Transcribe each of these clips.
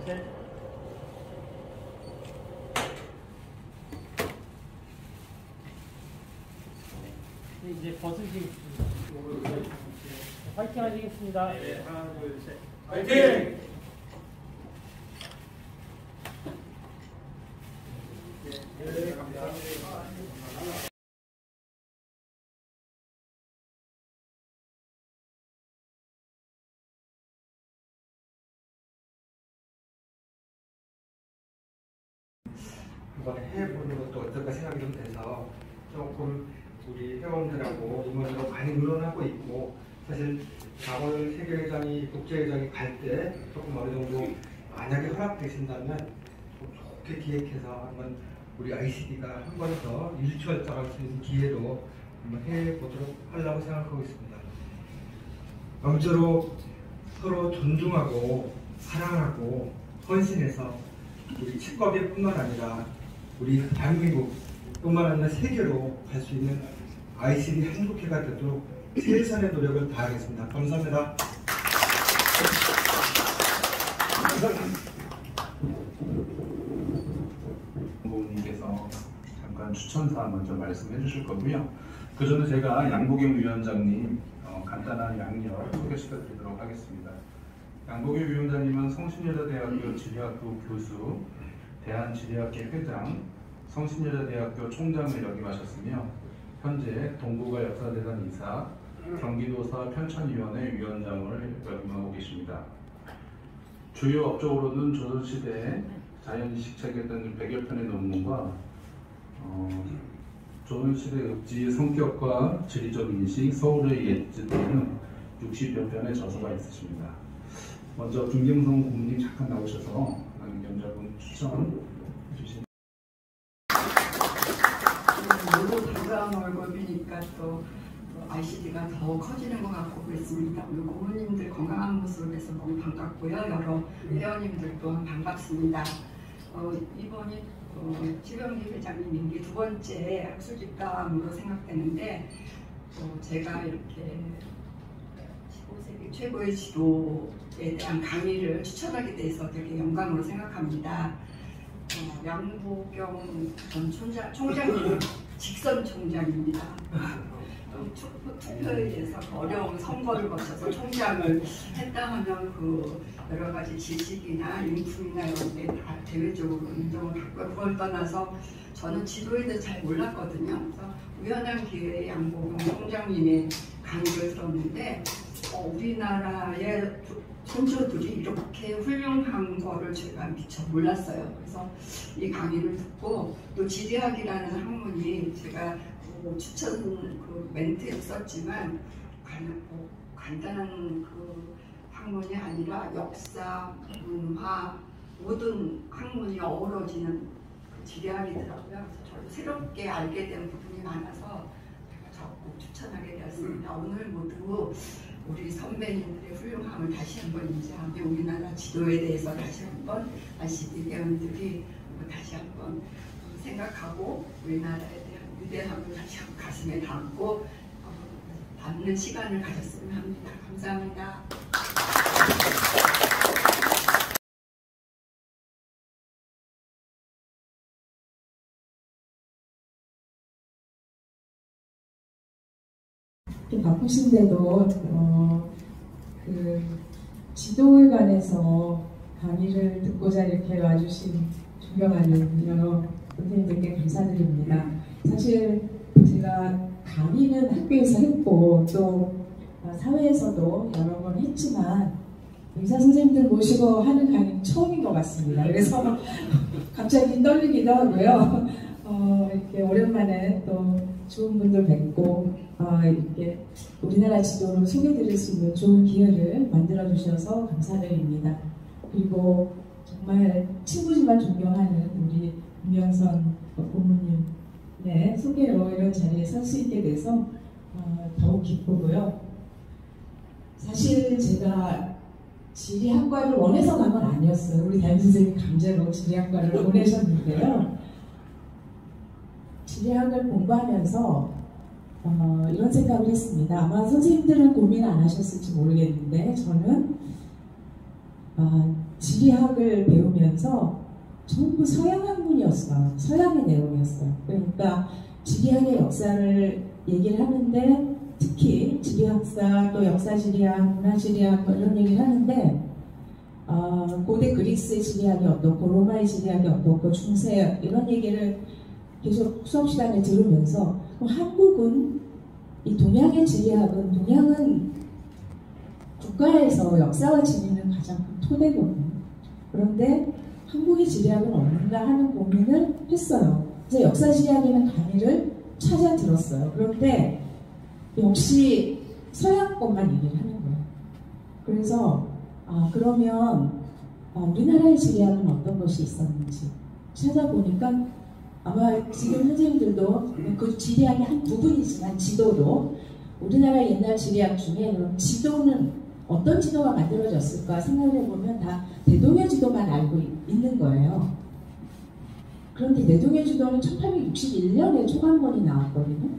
셋. 이제 벗으시겠습니다. 화이팅 하시겠습니다. 네, 하나, 둘, 셋. 화이팅! 네, 감사합니다. 한번 해보는 것도 어떨까 생각이 좀 돼서 조금 우리 회원들하고 임원들하고 많이 의논하고 있고, 사실 4월 세계회장이 국제회장이 갈 때 조금 어느 정도 만약에 허락되신다면 좋게 기획해서 한번 우리 ICD가 한 번 더 일취월장할 수 있는 기회로 한번 해보도록 하려고 생각하고 있습니다. 아무쪼록 서로 존중하고 사랑하고 헌신해서 우리 치과계뿐만 아니라 우리 대한민국뿐만 아니라 세계로 갈 수 있는 ICD 한국회가 되도록 최선의 노력을 다하겠습니다. 감사합니다. 부모님께서 잠깐 추천사 먼저 말씀해 주실 거고요. 그 전에 제가 양보경 위원장님 간단한 양력 소개시켜 드리도록 하겠습니다. 양보경 위원장님은 성신여자대학교 지리학부 교수, 대한지리학회 회장, 성신여자대학교 총장을 역임하셨으며 현재 동북아 역사재단 이사, 경기도사 편찬위원회 위원장을 역임하고 계십니다. 주요 업적으로는 조선시대 자연인식 책에 든 100여 편의 논문과 조선시대 읍지의 성격과 지리적 인식, 서울의 옛지 등은 60여 편의 저서가 있으십니다. 먼저 김경성 고문님 잠깐 나오셔서 연자분 추천 해주신. 너무 반가운 얼굴이니까 또 ICD가 더 커지는 것 같고 그렇습니다. 우리 고모님들 건강한 모습에서 너무 반갑고요. 여러 회원님들 또한 반갑습니다. 이번이 최병기 회장님 임기 두 번째 학술 집담으로 생각되는데 제가 이렇게 15세기 최고의 지도에 대한 강의를 추천하게 돼서 되게 영광으로 생각합니다. 양보경 전 총장님은 직선 총장입니다. 투표에 의해서 어려운 선거를 거쳐서 총장을 했다 하면 그 여러 가지 지식이나 인품이나 이런 게 다 대외적으로 인정을 받고, 그걸 떠나서 저는 지도에 대해 잘 몰랐거든요. 그래서 우연한 기회에 양보경 총장님의 강의를 들었는데 우리나라의 선조들이 이렇게 훌륭한 거를 제가 미처 몰랐어요. 그래서 이 강의를 듣고 또 지리학이라는 학문이 제가 추천 그 멘트에 썼지만 간단한 그 학문이 아니라 역사, 문화 모든 학문이 어우러지는 그 지리학이더라고요. 그래서 저도 새롭게 알게 된 부분이 많아서 제가 적극 추천하게 되었습니다. 오늘 모두 우리 선배님들의 훌륭함을 다시 한번 인지하며 우리나라 지도에 대해서 다시 한번 ICD 회원들이 다시 한번 생각하고 우리나라에 대한 위대함을 다시 한번 가슴에 담고 담는 시간을 가졌으면 합니다. 감사합니다. 바쁘신데도 그 지도에 관해서 강의를 듣고자 이렇게 와주신 존경하는 여러 선생님들께 감사드립니다. 사실 제가 강의는 학교에서 했고 또 사회에서도 여러 번 했지만 의사 선생님들 모시고 하는 강의는 처음인 것 같습니다. 그래서 갑자기 떨리기도 하고요. 이렇게 오랜만에 또 좋은 분들 뵙고 이렇게 우리나라 지도를 소개드릴 수 있는 좋은 기회를 만들어 주셔서 감사드립니다. 그리고 정말 친구지만 존경하는 우리 김명선 고모님의 소개로 이런 자리에 설 수 있게 돼서 더욱 기쁘고요. 사실 제가 지리학과를 원해서 간 건 아니었어요. 우리 담임 선생님이 강제로 지리학과를 보내셨는데요. 지리학을 공부하면서 이런 생각을 했습니다. 아마 선생님들은 고민 안 하셨을지 모르겠는데 저는 지리학을 배우면서 전부 서양 학문이었어요. 서양의 내용이었어요. 그러니까 지리학의 역사를 얘기를 하는데 특히 지리학사, 또 역사지리학, 문화지리학 이런 얘기를 하는데 고대 그리스의 지리학이 어떻고 로마의 지리학이 어떻고 중세 이런 얘기를 계속 수업 시간에 들으면서 한국은 이 동양의 지리학은 동양은 국가에서 역사와 지리는 가장 큰 토대거든요. 그런데 한국의 지리학은 없는가 하는 고민을 했어요. 그래서 역사 지리학에는 강의를 찾아 들었어요. 그런데 역시 서양 것만 얘기를 하는 거예요. 그래서 그러면 우리나라의 지리학은 어떤 것이 있었는지 찾아보니까 아마 지금 선생님들도 그 지리학의 한 부분이지만 지도도 우리나라 옛날 지리학 중에 그럼 지도는 어떤 지도가 만들어졌을까 생각을 해보면 다 대동여 지도만 알고 있는 거예요. 그런데 대동여 지도는 1861년에 초간본이 나왔거든요.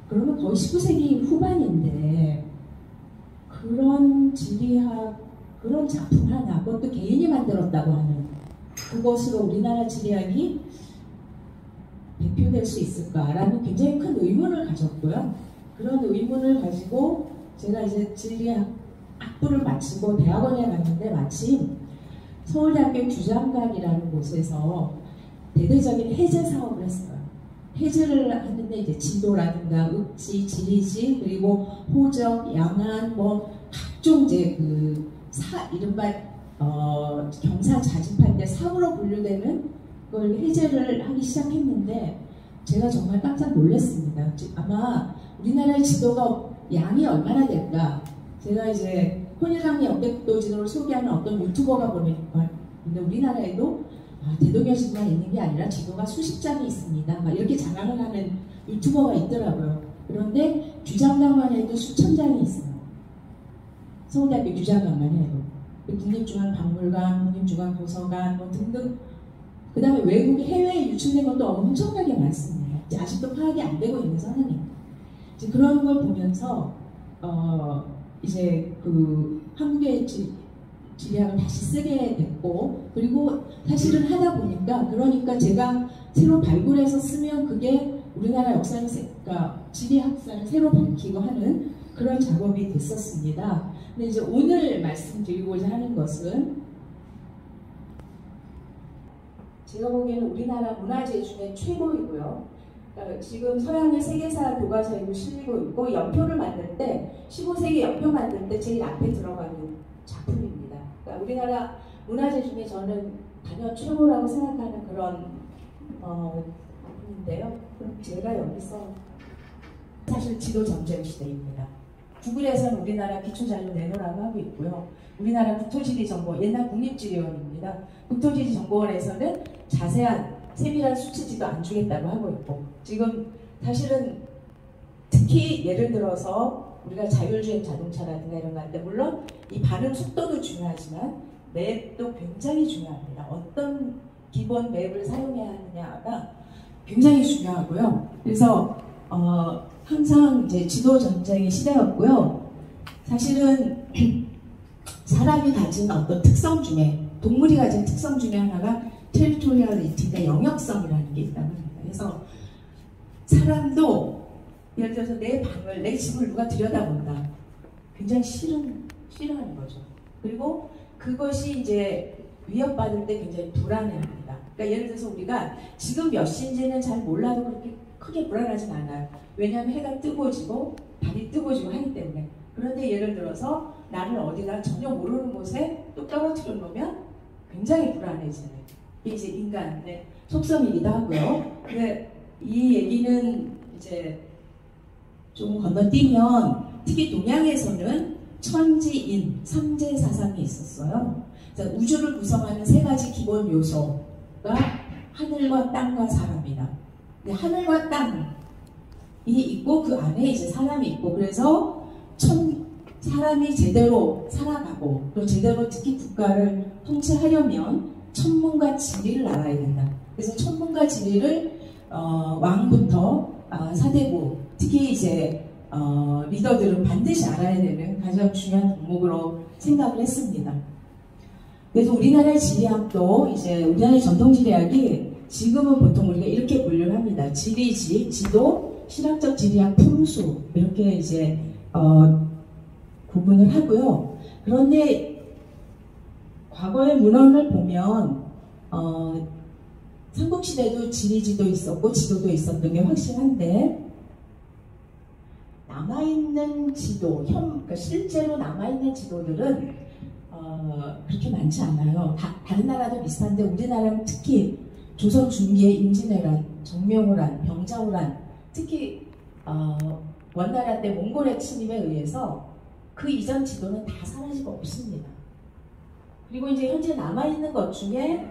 그러면 거의 19세기 후반인데 그런 지리학, 그런 작품 하나, 그것도 개인이 만들었다고 하는 그것으로 우리나라 지리학이 대표될 수 있을까라는 굉장히 큰 의문을 가졌고요. 그런 의문을 가지고 제가 이제 지리학 학부를 마치고 대학원에 갔는데 마침 서울대학교 규장관이라는 곳에서 대대적인 해제 사업을 했어요. 해제를 했는데 이제 지도라든가 읍지, 지리지, 그리고 호적, 양안, 뭐 각종 이제 이른바 경사 자집할 때 사으로 분류되는 걸 해제를 하기 시작했는데 제가 정말 깜짝 놀랐습니다. 아마 우리나라의 지도가 양이 얼마나 될까? 제가 이제 혼일강리 역대국도 지도를 소개하는 어떤 유튜버가 보니까 근데 우리나라에도 대동여 지도만 있는 게 아니라 지도가 수십 장이 있습니다. 막 이렇게 자랑을 하는 유튜버가 있더라고요. 그런데 규장관만 해도 수천 장이 있어요. 서울대학교 규장관만 해도. 국립중앙박물관, 국립중앙도서관 뭐 등등. 그 다음에 외국 해외에 유출된 것도 엄청나게 많습니다. 아직도 파악이 안 되고 있는 상황입니다. 그런 걸 보면서 이제 한국의 지리학을 다시 쓰게 됐고, 그리고 사실은 하다 보니까 그러니까 제가 새로 발굴해서 쓰면 그게 우리나라 역사를 그러니까 지리학사를 새로 밝히고 하는 그런 작업이 됐었습니다. 근데 이제 오늘 말씀드리고자 하는 것은 제가 보기에는 우리나라 문화재 중에 최고이고요. 그러니까 지금 서양의 세계사 교과서에도 실리고 있고 연표를 만들 때 15세기 연표 만들 때 제일 앞에 들어가는 작품입니다. 그러니까 우리나라 문화재 중에 저는 단연 최고라고 생각하는 그런 작품인데요. 그럼 제가 여기서 사실 지도 전쟁 시대입니다. 구글에서는 우리나라 기초자료 내놓으라고 하고 있고요. 우리나라 국토지리정보, 옛날 국립지리원입니다. 국토지리정보원에서는 자세한 세밀한 수치지도 안 주겠다고 하고 있고, 지금 사실은 특히 예를 들어서 우리가 자율주행 자동차라든가 이런 거 할 때 물론 이 반응 속도도 중요하지만 맵도 굉장히 중요합니다. 어떤 기본 맵을 사용해야 하느냐가 굉장히 중요하고요. 그래서 항상 이제 지도 전쟁의 시대였고요. 사실은 사람이 가진 어떤 특성 중에, 동물이 가진 특성 중에 하나가 테리토리얼리티가 영역성이라는 게 있다고 합니다. 그래서 사람도 예를 들어서 내 방을, 내 집을 누가 들여다본다. 굉장히 싫어하는 거죠. 그리고 그것이 이제 위협받을 때 굉장히 불안해합니다. 그러니까 예를 들어서 우리가 지금 몇 시인지는 잘 몰라도 그렇게 크게 불안하진 않아요. 왜냐하면 해가 뜨고 지고 달이 뜨고 지고 하기 때문에. 그런데 예를 들어서 나를 어디다 전혀 모르는 곳에 또 떨어뜨려 놓으면 굉장히 불안해지는 이게 이제 인간의 속성이기도 하고요. 근데 이 얘기는 이제 좀 건너뛰면 특히 동양에서는 천지인, 삼재 사상이 있었어요. 그래서 우주를 구성하는 세 가지 기본 요소가 하늘과 땅과 사람이다. 근데 하늘과 땅이 있고 그 안에 이제 사람이 있고, 그래서 사람이 제대로 살아가고 또 제대로 특히 국가를 통치하려면 천문과 지리를 알아야 된다. 그래서 천문과 지리를 왕부터 사대부, 특히 이제 리더들은 반드시 알아야 되는 가장 중요한 덕목으로 생각을 했습니다. 그래서 우리나라의 지리학도 이제 우리나라의 전통지리학이 지금은 보통 우리가 이렇게 분류를 합니다. 지리지, 지도, 실학적 지리학 풍수 이렇게 이제 구분을 하고요. 그런데 과거의 문헌을 보면 삼국시대도 지리지도 있었고 지도도 있었던 게 확실한데 남아있는 지도, 그러니까 실제로 남아있는 지도들은 그렇게 많지 않아요. 다른 나라도 비슷한데 우리나라는 특히 조선 중기의 임진왜란, 정명호란, 병자호란, 특히 원나라 때 몽골의 침입에 의해서 그 이전 지도는 다 사라지고 없습니다. 그리고 이제 현재 남아있는 것 중에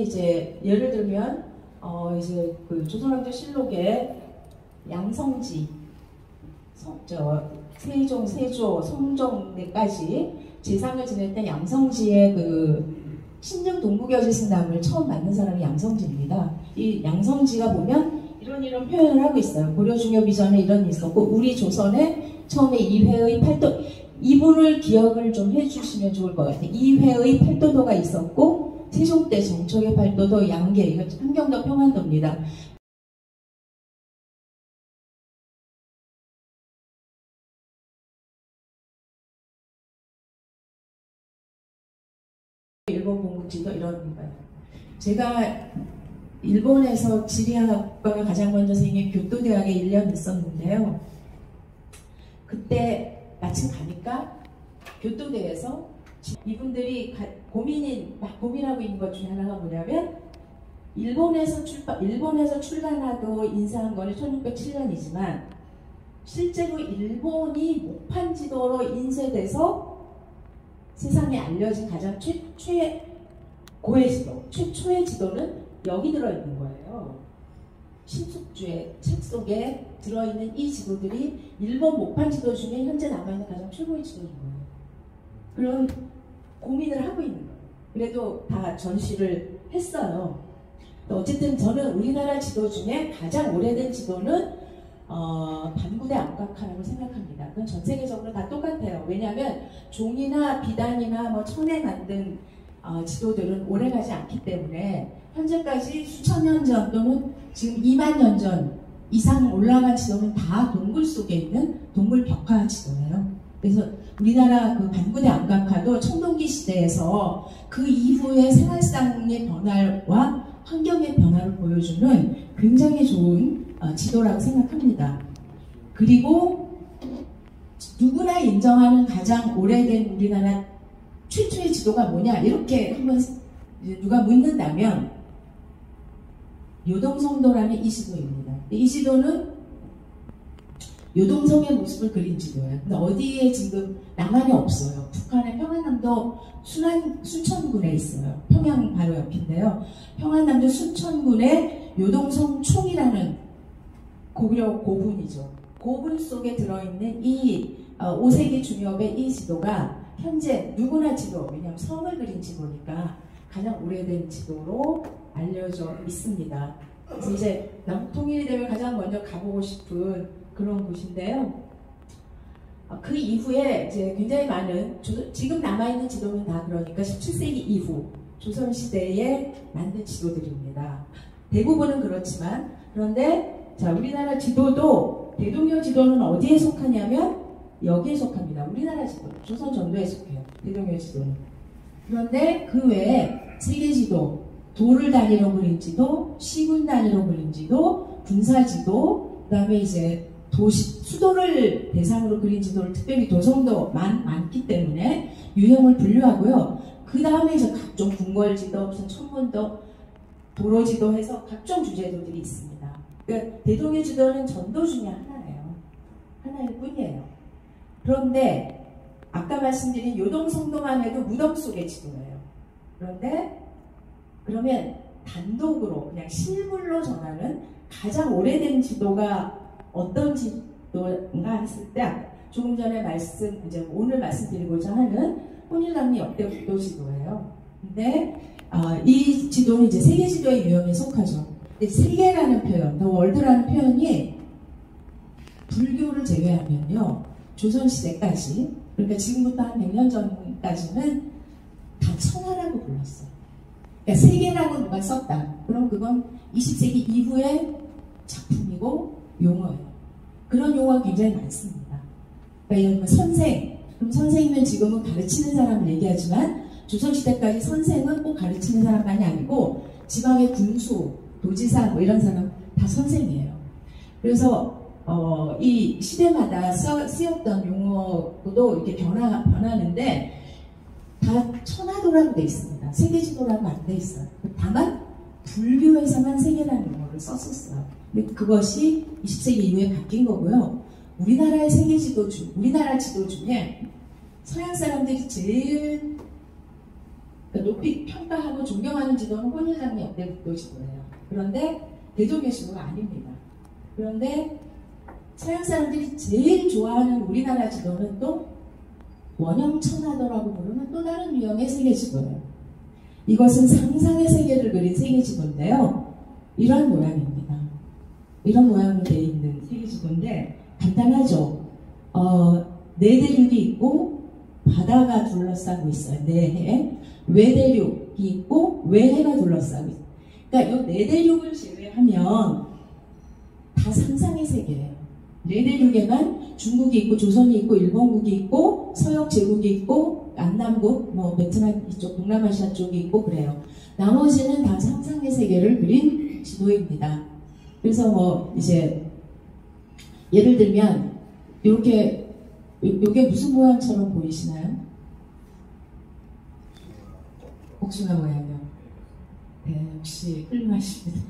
이제 예를 들면 이제 그 조선왕조 실록의 양성지, 세종, 세조, 성종까지 제상을 지냈던 양성지의 그 신릉 동국여지승남을 처음 만든 사람이 양성지입니다. 이 양성지가 보면 이런 표현을 하고 있어요. 고려 중엽 이전에 이런 일이 있었고 우리 조선에 처음에 이회의 팔도, 이분을 기억을 좀 해주시면 좋을 것 같아요. 이회의 팔도도가 있었고 세종 때 정촉의 팔도도 양계, 이거 함경도 평안도입니다. 일본 본국지도 이런 거예요. 제가 일본에서 지리학과가 가장 먼저 생긴 교토대학에 1년 있었는데요. 그때 마침 가니까 교토대에서 이분들이 고민하고 있는 것 중에 하나가 뭐냐면 일본에서 출간하고 인사한 거는 1607년이지만 실제로 일본이 목판 지도로 인쇄돼서 세상에 알려진 가장 최고의 지도, 최초의 지도는 여기 들어있는 거예요. 신숙주의 책 속에 들어있는 이 지도들이 일본 목판 지도 중에 현재 남아있는 가장 최고의 지도인 거예요. 그런 고민을 하고 있는 거예요. 그래도 다 전시를 했어요. 어쨌든 저는 우리나라 지도 중에 가장 오래된 지도는 반구대 암각화라고 생각합니다. 그건 전 세계적으로 다 똑같아요. 왜냐하면 종이나 비단이나 뭐 천에 만든 지도들은 오래가지 않기 때문에 현재까지 수천 년 전 또는 지금 2만 년 전 이상 올라간 지도는 다 동굴 속에 있는 동굴 벽화 지도예요. 그래서 우리나라 그 반구대 암각화도 청동기 시대에서 그 이후의 생활상의 변화와 환경의 변화를 보여주는 굉장히 좋은 지도라고 생각합니다. 그리고 누구나 인정하는 가장 오래된 우리나라 최초의 지도가 뭐냐 이렇게 한번 누가 묻는다면 요동성도라는 이 지도입니다. 이 지도는 요동성의 모습을 그린 지도예요. 근데 어디에 지금 남한이 없어요. 북한의 평안남도 순천군에 있어요. 평양 바로 옆인데요. 평안남도 순천군에 요동성 총이라는 고려 고분이죠. 고분 속에 들어있는 이 5세기 중엽의 이 지도가 현재 누구나 지도, 왜냐하면 성을 그린 지도니까 가장 오래된 지도로 알려져 있습니다. 그래서 이제 남북 통일이 되면 가장 먼저 가보고 싶은 그런 곳인데요. 그 이후에 이제 굉장히 많은 지금 남아있는 지도는 다 그러니까 17세기 이후 조선시대에 만든 지도들입니다. 대부분은 그렇지만 그런데 자 우리나라 지도도 대동여 지도는 어디에 속하냐면 여기에 속합니다. 우리나라 지도, 조선 전도에 속해요. 대동여 지도는. 그런데 그 외에 세계 지도, 도를 단위로 그린 지도, 시군 단위로 그린 지도, 군사 지도, 그 다음에 이제 도시, 수도를 대상으로 그린 지도를 특별히 도성도 많기 때문에 유형을 분류하고요. 그 다음에 이제 각종 궁궐지도, 무슨 천문도, 도로지도 해서 각종 주제도들이 있습니다. 그러니까 대동여 지도는 전도 중에 하나예요. 하나일 뿐이에요. 그런데 아까 말씀드린 요동성도만 해도 무덤 속의 지도예요. 그런데 그러면 단독으로 그냥 실물로 전하는 가장 오래된 지도가 어떤 지도인가 했을 때 조금 전에 이제 오늘 말씀드리고자 하는 혼일남리 역대 국도 지도예요. 근데 이 지도는 이제 세계 지도의 유형에 속하죠. 근데 세계라는 표현, 더 월드라는 표현이 불교를 제외하면요. 조선시대까지, 그러니까 지금부터 한 100년 전까지는 다 천하라고 불렀어요. 그러니까 세계라고 누가 썼다. 그럼 그건 20세기 이후의 작품이고 용어예요. 그런 용어가 굉장히 많습니다. 그러니까 예를 들면 선생, 그럼 선생님은 지금은 가르치는 사람을 얘기하지만 조선시대까지 선생은 꼭 가르치는 사람만이 아니고 지방의 군수, 도지사 뭐 이런 사람 다 선생이에요. 그래서 이 시대마다 쓰였던 용어도 이렇게 변하는데 다 천하도라고 돼 있습니다. 세계지도라고 안 돼 있어요. 다만 불교에서만 세계라는 용어를 썼었어요. 근데 그것이 20세기 이후에 바뀐 거고요. 우리나라의 세계지도 우리나라 지도 중에 서양 사람들이 제일 높이 평가하고 존경하는 지도는 혼혈장미 역대 국도 지도예요. 그런데 대종교시도가 아닙니다. 그런데 서양 사람들이 제일 좋아하는 우리나라 지도는 또 원형천하도라고 부르는 또 다른 유형의 세계지도예요. 이것은 상상의 세계를 그린 세계지도인데요. 이런 모양입니다. 이런 모양으로 되어 있는 세계지도인데 간단하죠. 네 대륙이 있고 바다가 둘러싸고 있어요. 네 해. 외대륙이 있고 외해가 둘러싸고 있어요. 그러니까 이 네 대륙을 제외하면 다 상상의 세계예요. 네 대륙에만 중국이 있고 조선이 있고 일본국이 있고 서역 제국이 있고 안남국, 뭐 베트남 이쪽 동남아시아 쪽이 있고 그래요. 나머지는 다 상상의 세계를 그린 지도입니다. 그래서 뭐 이제 예를 들면 이렇게 이게 무슨 모양처럼 보이시나요? 복숭아 모양이요. 네, 역시 훌륭하십니다.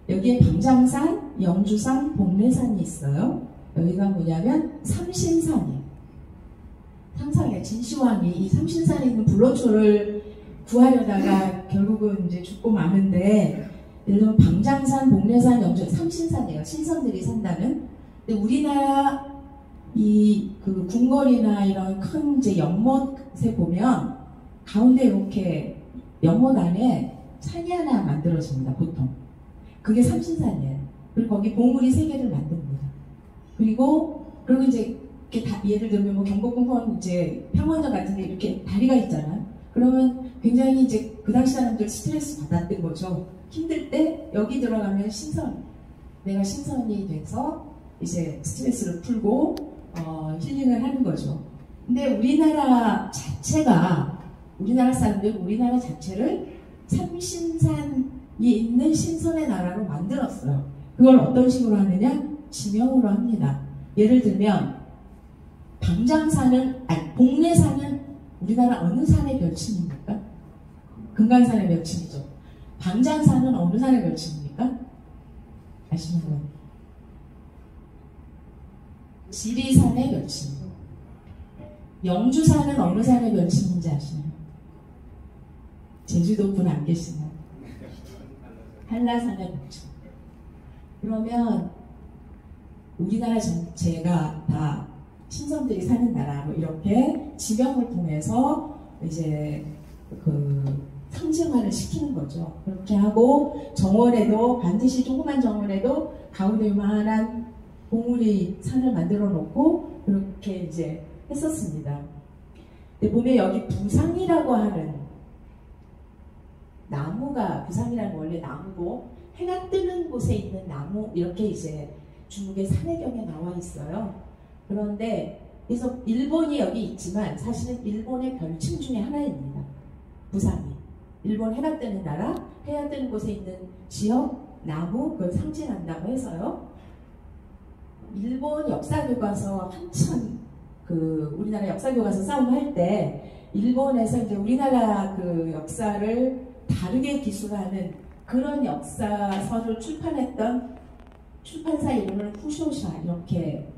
여기에 방장산, 영주산, 복례산이 있어요. 여기가 뭐냐면 삼신산이에요. 상상해 진시황이 이 삼신산에 있는 불로초를 구하려다가 결국은 이제 죽고 마는데, 예를 들면 방장산, 복례산, 영주 삼신산이에요. 신선들이 산다는. 근데 우리나라 그 궁궐이나 이런 큰 이제 연못에 보면 가운데 이렇게 연못 안에 산이 하나 만들어집니다. 보통. 그게 삼신산이에요. 그리고 거기 봉우리 3개를 만듭니다. 그리고 이제 이렇게 예를 들면 뭐 경복궁 이제 평원전 같은데 이렇게 다리가 있잖아요. 그러면 굉장히 이제 그 당시 사람들 스트레스 받았던 거죠. 힘들 때 여기 들어가면 내가 신선이 돼서 이제 스트레스를 풀고 힐링을 하는 거죠. 근데 우리나라 사람들 우리나라 자체를 삼신산이 있는 신선의 나라로 만들었어요. 그걸 어떤 식으로 하느냐? 지명으로 합니다. 예를 들면 복례산은 우리나라 어느 산의 별칭입니까? 금강산의 별칭이죠. 방장산은 어느 산의 별칭입니까? 아시나요? 지리산의 별칭. 영주산은 어느 산의 별칭인지 아시나요? 제주도 분 안 계시나요? 한라산의 별칭. 그러면 우리나라 전체가 다 신선들이 사는 나라로 이렇게 지명을 통해서 이제 상징화를 시키는 거죠. 그렇게 하고 정원에도 반드시 조그만 정원에도 가운데 요만한 봉우리 산을 만들어 놓고 그렇게 이제 했었습니다. 근데 보면 여기 부상이라고 하는 나무가, 부상이라는 원래 나무고 해가 뜨는 곳에 있는 나무, 이렇게 이제 중국의 산해경에 나와 있어요. 그런데 그래서 일본이 여기 있지만 사실은 일본의 별칭 중에 하나입니다. 부상이. 일본 해가 뜨는 나라, 해가 뜨는 곳에 있는 지역, 나무, 그걸 상징한다고 해서요. 일본 역사교과서 한참 우리나라 역사교과서 싸움할 때 일본에서 이제 우리나라 그 역사를 다르게 기술하는 그런 역사서를 출판했던 출판사 이름을 후쇼샤 이렇게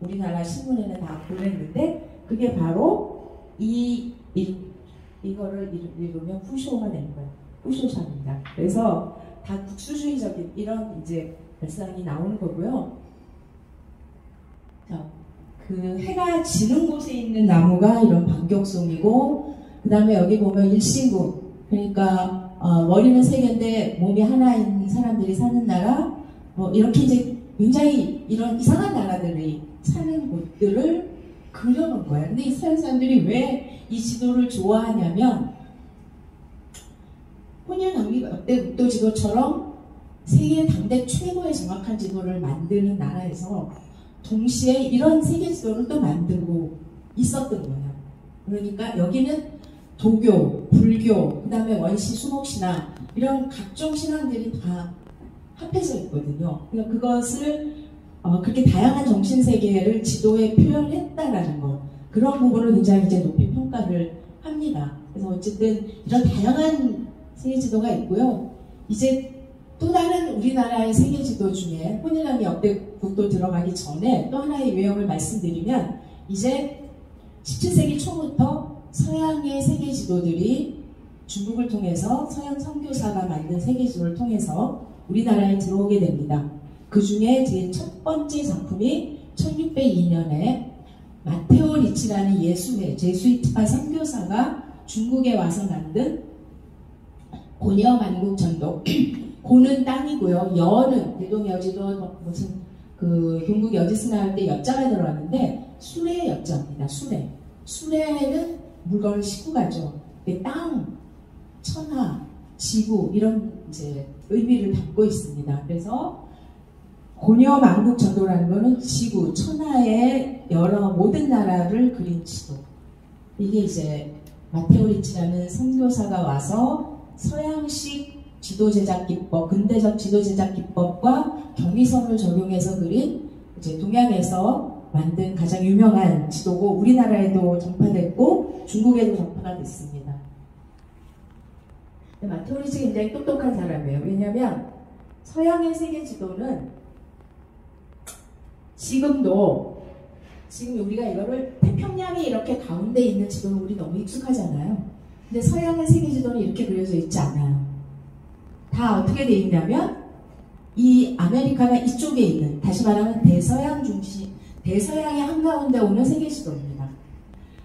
우리나라 신문에는 다 보냈는데 그게 바로 이거를 읽으면 후쇼가 되는 거예요. 후쇼샤입니다. 그래서 다 국수주의적인 이런 이제 발상이 나오는 거고요. 자, 그 해가 지는 곳에 있는 나무가 이런 반격송이고, 그 다음에 여기 보면 일신국, 그러니까 머리는 3개인데 몸이 하나인 사람들이 사는 나라, 이렇게 이제 굉장히 이런 이상한 나라들이 사는 곳들을 그려놓은 거예요. 근데 이스라엘 사람들이 왜 이 지도를 좋아하냐면 혼혈 역대 국도 지도처럼 세계 당대 최고의 정확한 지도를 만드는 나라에서 동시에 이런 세계 지도를 또 만들고 있었던 거예요. 그러니까 여기는 도교, 불교, 그 다음에 원시, 수목신앙 이런 각종 신앙들이 다 합해져 있거든요. 그러니까 그것을 그렇게 다양한 정신세계를 지도에 표현했다라는 것, 그런 부분을 굉장히 이제 높이 평가를 합니다. 그래서 어쨌든 이런 다양한 세계 지도가 있고요. 이제 또 다른 우리나라의 세계 지도 중에 혼혈 역대 국도 들어가기 전에 또 하나의 유형을 말씀드리면, 이제 17세기 초부터 서양의 세계 지도들이 중국을 통해서 서양 선교사가 만든 세계 지도를 통해서 우리나라에 들어오게 됩니다. 그 중에 제 첫 번째 작품이 1602년에 마테오 리치라는 제수이트파 선교사가 중국에 와서 만든 고려 만국전도. 고는 땅이고요. 여는 대동여지도 무슨 그 동국 여지스나 할 때 여자가 들어왔는데 수레의 여자입니다. 수레는 물건을 싣고 가죠. 땅, 천하, 지구 이런 이제 의미를 담고 있습니다. 그래서 고려 만국 전도라는 것은 지구, 천하의 여러 모든 나라를 그린 지도. 이게 이제 마테오 리치라는 선교사가 와서 서양식 지도 제작 기법, 근대적 지도 제작 기법과 경위선을 적용해서 그린 이제 동양에서 만든 가장 유명한 지도고, 우리나라에도 전파됐고 중국에도 전파가 됐습니다. 마테오 리치가 굉장히 똑똑한 사람이에요. 왜냐하면 서양의 세계 지도는 지금 우리가 이거를 태평양이 이렇게 가운데 있는 지도는 우리 너무 익숙하잖아요. 근데 서양의 세계 지도는 이렇게 그려져 있지 않아요. 다 어떻게 돼 있냐면 이 아메리카가 이쪽에 있는, 다시 말하면 대서양의 한가운데 오는 세계 지도입니다.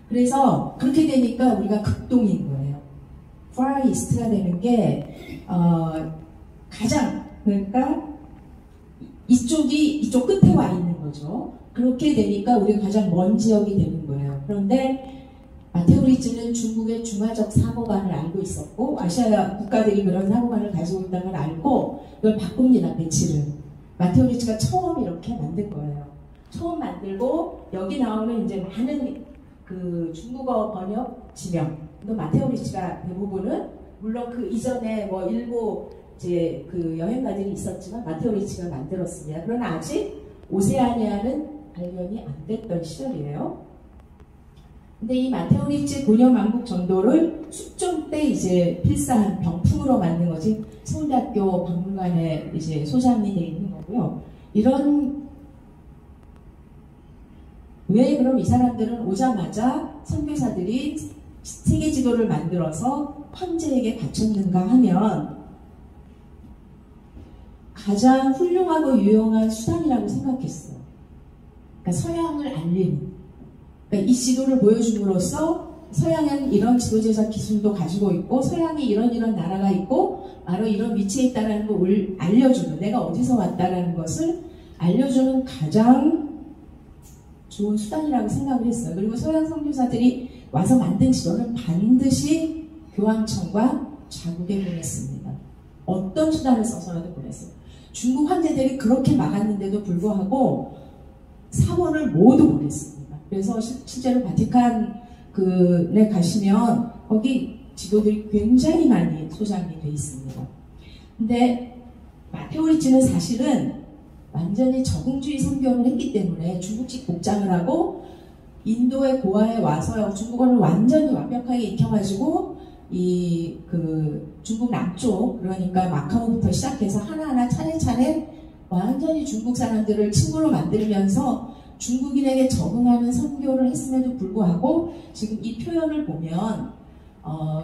그래서 그렇게 되니까 우리가 극동인 거예요. Far East가 되는 게 가장, 그러니까 이쪽 끝에 와 있는 거죠. 그렇게 되니까 우리가 가장 먼 지역이 되는 거예요. 그런데 마테오 리치는 중국의 중화적 사고관을 알고 있었고, 아시아 국가들이 그런 사고관을 가지고 있다는 걸 알고 이걸 바꿉니다. 배치를. 마테오 리치가 처음 이렇게 만든 거예요. 처음 만들고 여기 나오는 이제 많은 그 중국어 번역 지명, 또 마테오 리치가 대부분은, 물론 그 이전에 뭐 일부 이제 그 여행가들이 있었지만 마테오 리치가 만들었습니다. 그러나 아직 오세아니아는 발견이 안 됐던 시절이에요. 근데 이 마테오 리치 고려 만국 전도를 숙종 때 이제 필사한 병풍으로 만든 것이 서울대학교 박물관에 이제 소장이 되어 있는 거고요. 왜 그럼 이 사람들은 오자마자 선교사들이 세계 지도를 만들어서 황제에게 바쳤는가 하면, 가장 훌륭하고 유용한 수단이라고 생각했어요. 그러니까 서양을 알리는. 그러니까 이 지도를 보여줌으로써 서양은 이런 지도 제작 기술도 가지고 있고, 서양이 이런 나라가 있고 바로 이런 위치에 있다는 걸 알려주는, 내가 어디서 왔다라는 것을 알려주는 가장 좋은 수단이라고 생각을 했어요. 그리고 서양 선교사들이 와서 만든 지도는 반드시 교황청과 자국에 보냈습니다. 어떤 수단을 써서라도 보냈어요. 중국 황제들이 그렇게 막았는데도 불구하고 사본을 모두 보냈습니다. 그래서 실제로 바티칸에 가시면 거기 지도들이 굉장히 많이 소장이 되어 있습니다. 근데 마테오 리치는 사실은 완전히 적응주의 선교를 했기 때문에 중국식 복장을 하고 인도의 고아에 와서 중국어를 완전히 완벽하게 익혀가지고 중국 남쪽, 그러니까 마카오부터 시작해서 하나하나 차례차례 완전히 중국 사람들을 친구로 만들면서 중국인에게 적응하는 선교를 했음에도 불구하고 지금 이 표현을 보면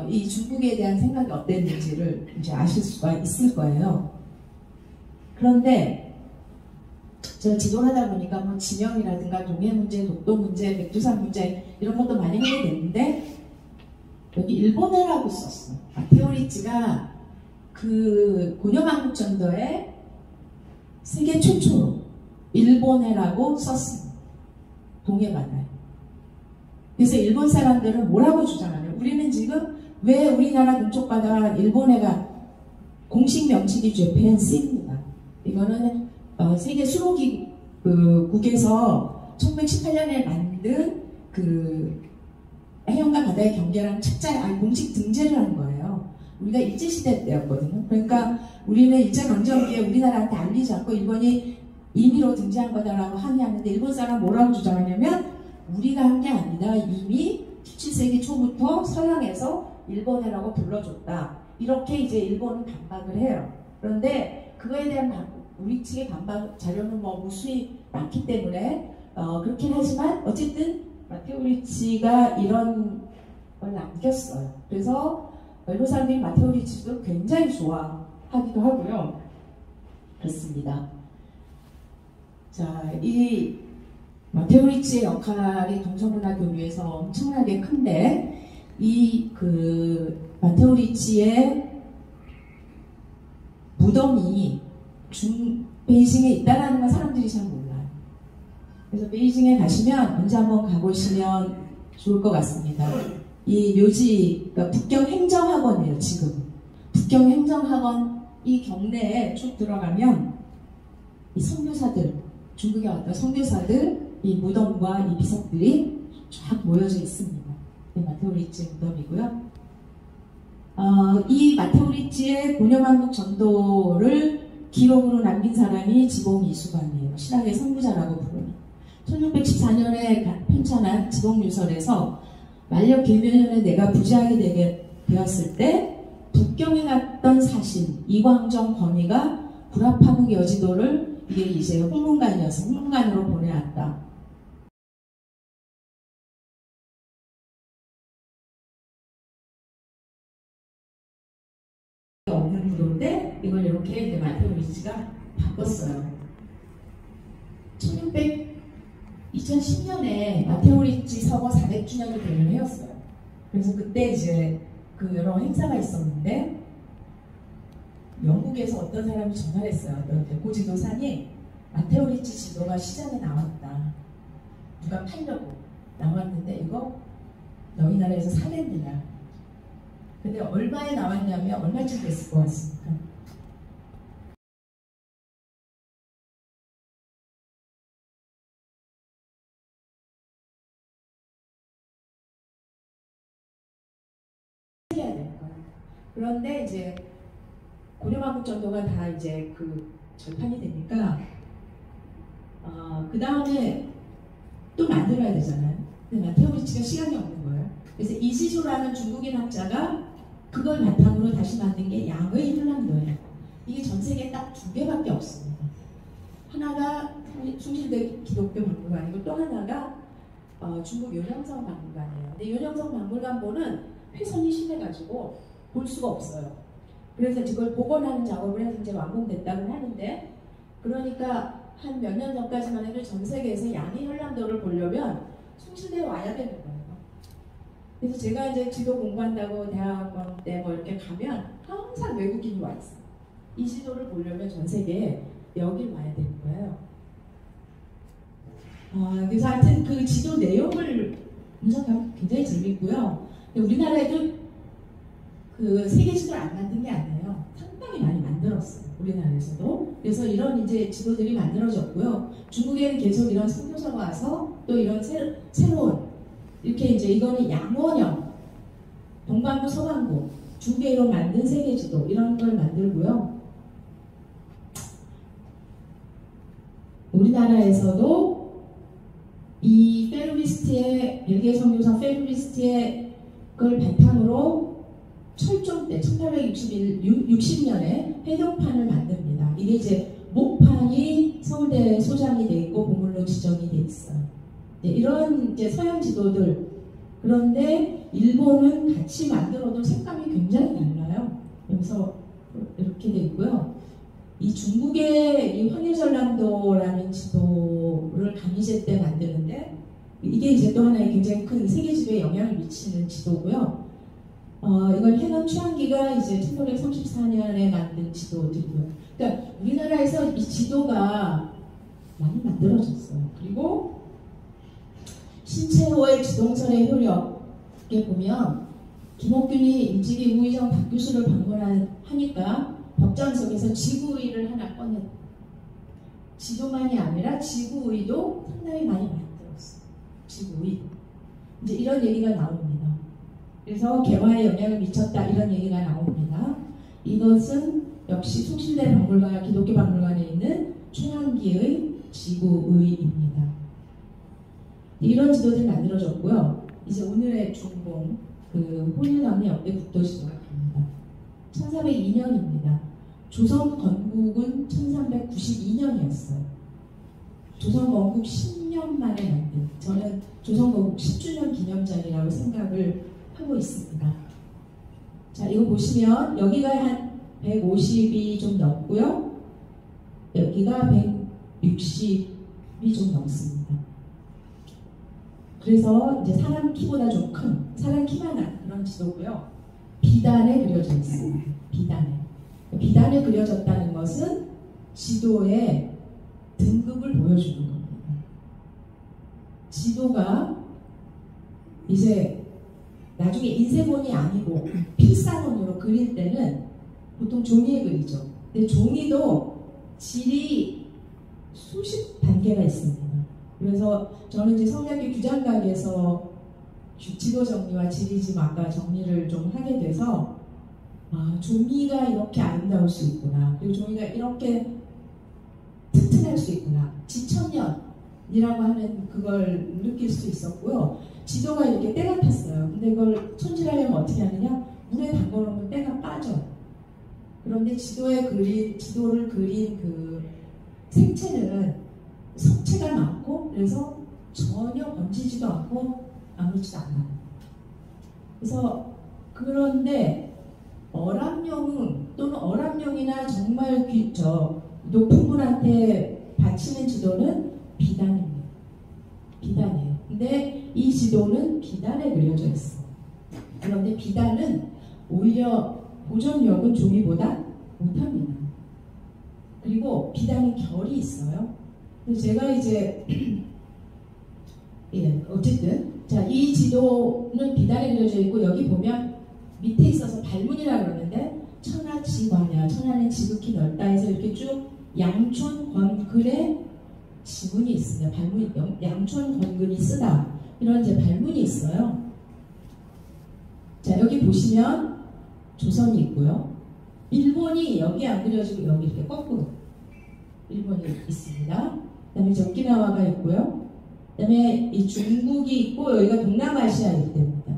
이 중국에 대한 생각이 어땠는지를 이제 아실 수가 있을 거예요. 그런데 제가 지도를 하다 보니까 뭐 지명이라든가 동해 문제, 독도 문제, 백두산 문제 이런 것도 많이 하게 됐는데, 여기 일본어라고 썼어. 마테오 리치가 그 고려 만국 전도에 세계 최초로 일본해라고 썼습니다. 동해바다에. 그래서 일본 사람들은 뭐라고 주장하냐? 우리는 지금 왜 우리나라 동쪽 바다가 일본해가 공식 명칭이 재팬시입니다. 이거는 세계 수로기국에서 1918년에 만든 그 해영과 바다의 경계라는 책자에 공식 등재를 한 거예요. 우리가 일제시대 때였거든요. 그러니까 우리는 일제강점기에 우리나라한테 알리지 않고 일본이 임의로 등재한 거다라고 항의하는데 일본 사람 뭐라고 주장하냐면 우리가 한 게 아니다. 이미 17세기 초부터 서양에서 일본해라고 불러줬다. 이렇게 이제 일본은 반박을 해요. 그런데 그거에 대한 우리 측의 반박 자료는 뭐 무수히 많기 때문에 그렇긴 하지만 어쨌든 마테오 리치가 이런 걸 남겼어요. 그래서 일본 사람들이 마테오 리치도 굉장히 좋아하기도 하고요. 그렇습니다. 자, 이 마테오 리치의 역할이 동서문화 교류에서 엄청나게 큰데 이 마테오 리치의 무덤이 베이징에 있다라는 건 사람들이 잘 몰라요. 그래서 베이징에 가시면 언제 한번 가보시면 좋을 것 같습니다. 이 묘지, 그러니까 북경행정학원이에요, 지금. 북경행정학원 이 경내에 쭉 들어가면 이 선교사들, 중국에 왔던 선교사들, 이 무덤과 이 비석들이 쫙 모여져 있습니다. 네, 마테오 리치 무덤이고요. 이 마테오 리치의 고려만국 전도를 기록으로 남긴 사람이 지봉 이수관이에요. 신학의 선구자라고 부르는. 1614년에 편찬한 지봉유설에서 만력 계묘년에 내가 부지하게 되게 되었을 때 북경에 갔던 사신 이광정 권위가 구라파국 여지도를 이게 이제 홍문관이어서 홍문관으로 보내왔다. 없는 구도인데 이걸 이렇게 이제 마테오 리치가 바꿨어요. 2010년에 마테오 리치 서거 400주년을 기념을 해왔어요. 그래서 그때 이제 그 여러 행사가 있었는데 영국에서 어떤 사람이 전화를 했어요. 어떤 고지도산이 마테오 리치 지도가 시장에 나왔다. 누가 팔려고 나왔는데 이거 너희 나라에서 사겠느냐. 근데 얼마에 나왔냐면 얼마쯤 됐을 것 같습니까? 해야 되는 거예요. 그런데 이제 고려만국 전도가 다 이제 절판이 되니까 그 다음에 또 만들어야 되잖아요. 근데 마테오 리치가 시간이 없는 거예요. 그래서 이시조라는 중국인 학자가 그걸 바탕으로 다시 만든 게 양의 힐란도예요. 이게 전 세계에 딱 2개밖에 없습니다. 하나가 숭실대 기독교 박물관이고 또 하나가 중국 요령성 박물관이에요. 근데 요령성 박물관보는 훼손이 심해가지고 볼 수가 없어요. 그래서 이걸 복원하는 작업을 해서 이제 완공됐다고 하는데 그러니까 한 몇 년 전까지만 해도 전 세계에서 양의 힐란도를 보려면 숭실대에 와야 되는 거예요. 그래서 제가 이제 지도 공부한다고 대학원 때 뭐 이렇게 가면 항상 외국인이 와 있어요. 이 지도를 보려면 전 세계에 여길 와야 되는 거예요. 그래서 하여튼 그 지도 내용을 분석하면 굉장히 재밌고요. 우리나라에도 그 세계 지도를 안 만든 게 아니에요. 상당히 많이 만들었어요. 우리나라에서도. 그래서 이런 이제 지도들이 만들어졌고요. 중국에는 계속 이런 선교사가 와서 또 이런 새로운 이렇게 이제 이거는 양원형 동반부 서반부 두 개로 만든 세계지도 이런 걸 만들고요. 우리나라에서도 이 페루비스트의 벨기에 선교사 페루비스트의 걸 바탕으로 철종 때 1860년에 해동판을 만듭니다. 이게 이제 목판이 서울대 소장이 돼 있고 보물로 지정이 돼 있어요. 네, 이런 이제 서양 지도들 그런데 일본은 같이 만들어도 색감이 굉장히 달라요. 여기서 이렇게 돼 있고요. 이 중국의 이 황해전람도라는 지도를 강희제 때 만드는데 이게 이제 또 하나의 굉장히 큰 세계 지도에 영향을 미치는 지도고요. 이건 해남 추한기가 이제 1934년에 만든 지도들이고요. 그러니까 우리나라에서 이 지도가 많이 만들어졌어요. 그리고 신채호의 지동설의 효력에 보면 김옥균이 일찍이 우의정 박 교수를 방문하니까 벽장석에서 지구의를 하나 꺼냈다. 지도만이 아니라 지구의도 상당히 많이 만들었어요. 지구의. 이제 이런 얘기가 나옵니다. 그래서 개화에 영향을 미쳤다 이런 얘기가 나옵니다. 이것은 역시 숭실대 박물관, 기독교 박물관에 있는 최한기의 지구의입니다. 이런 지도들이 만들어졌고요. 이제 오늘의 주인공, 그 혼유남의 역대 국도지도가 됩니다. 1402년입니다. 조선 건국은 1392년이었어요. 조선 건국 10년 만에 만든, 저는 조선 건국 10주년 기념전이라고 생각을 하고 있습니다. 자, 이거 보시면 여기가 한 150이 좀 넘고요. 여기가 160이 좀 넘습니다. 그래서 이제 사람 키보다 좀 큰, 사람 키만한 그런 지도고요. 비단에 그려져 있습니다. 비단에 그려졌다는 것은 지도의 등급을 보여주는 겁니다. 지도가 이제 나중에 인쇄본이 아니고 필사본으로 그릴 때는 보통 종이에 그리죠. 근데 종이도 질이 수십 단계가 있습니다. 그래서 저는 이제 성대학교 규장각에서 지도 정리와 지리집 아까 정리를 좀 하게 돼서 종이가 이렇게 아름다울 수 있구나. 그리고 종이가 이렇게 튼튼할 수 있구나. 지천년이라고 하는 그걸 느낄 수 있었고요. 지도가 이렇게 때가 탔어요. 근데 그걸 손질하려면 어떻게 하느냐? 물에 담궈놓으면 때가 빠져요. 그런데 지도를 그린 그 생체는 석체가 많고 그래서 전혀 번지지도 않고 아무렇지도 않아요. 그래서 그런데 어람용 또는 어람용이나 정말 높은 분한테 바치는 지도는 비단입니다. 비단이에요. 근데 이 지도는 비단에 그려져 있어요. 그런데 비단은 오히려 보존력은 종이보다 못합니다. 그리고 비단은 결이 있어요. 제가 이제 어쨌든 자, 이 지도는 비단에 그려져 있고 여기 보면 밑에 있어서 발문이라고 그러는데 천하지관이야. 천하는 지극히 넓다 해서 이렇게 쭉 양촌 권글에 지문이 있습니다. 발문이 양촌 권글이 쓰다 이런 이제 발문이 있어요. 자, 여기 보시면 조선이 있고요. 일본이 여기 안 그려지고 여기 이렇게 거꾸로 일본이 있습니다. 그 다음에 오키나와가 있고요. 그 다음에 이 중국이 있고 여기가 동남아시아일 때입니다.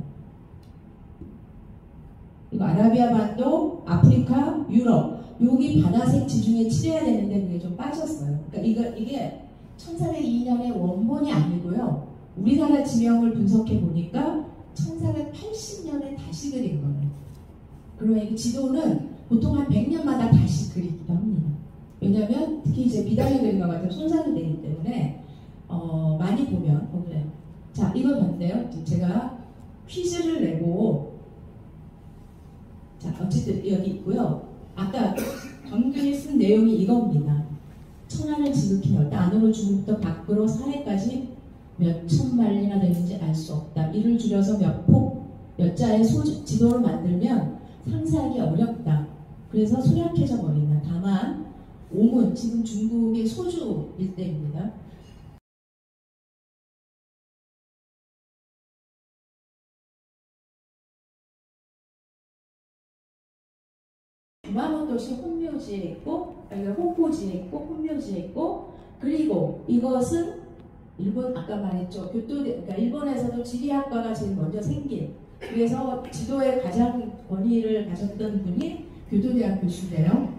그리고 아라비아 반도, 아프리카, 유럽 여기 바다색 지중해 칠해야 되는데 그게 좀 빠졌어요. 그러니까 이게 1402년의 원본이 아니고요. 우리나라 지명을 분석해 보니까 1480년에 다시 그린 거예요. 그러면 이 지도는 보통 한 100년마다 다시 그리기도 합니다. 왜냐하면 특히 이제 비단에 그린 것 같은 손상이 되기 때문에 많이 보면 그래요. 자, 이거 봤는데요. 제가 퀴즈를 내고 자, 어쨌든 여기 있고요. 아까 권균이 쓴 내용이 이겁니다. 천하는 지극히 넓다. 안으로 중국부터 밖으로 사해까지 몇 천마일이나 되는지 알 수 없다. 이를 줄여서 몇 폭, 몇 자의 지도를 만들면 상세하기 어렵다. 그래서 소략해져 버린다. 다만 오문, 지금 중국의 소주 일대입니다. 구마모토시 혼묘지에 있고, 홍보지에 있고, 혼묘지에 있고, 그리고 이것은 일본 아까 말했죠. 그러니까 일본에서도 지리학과가 제일 먼저 생긴. 그래서 지도에 가장 권위를 가졌던 분이 교토대학 교수인데요.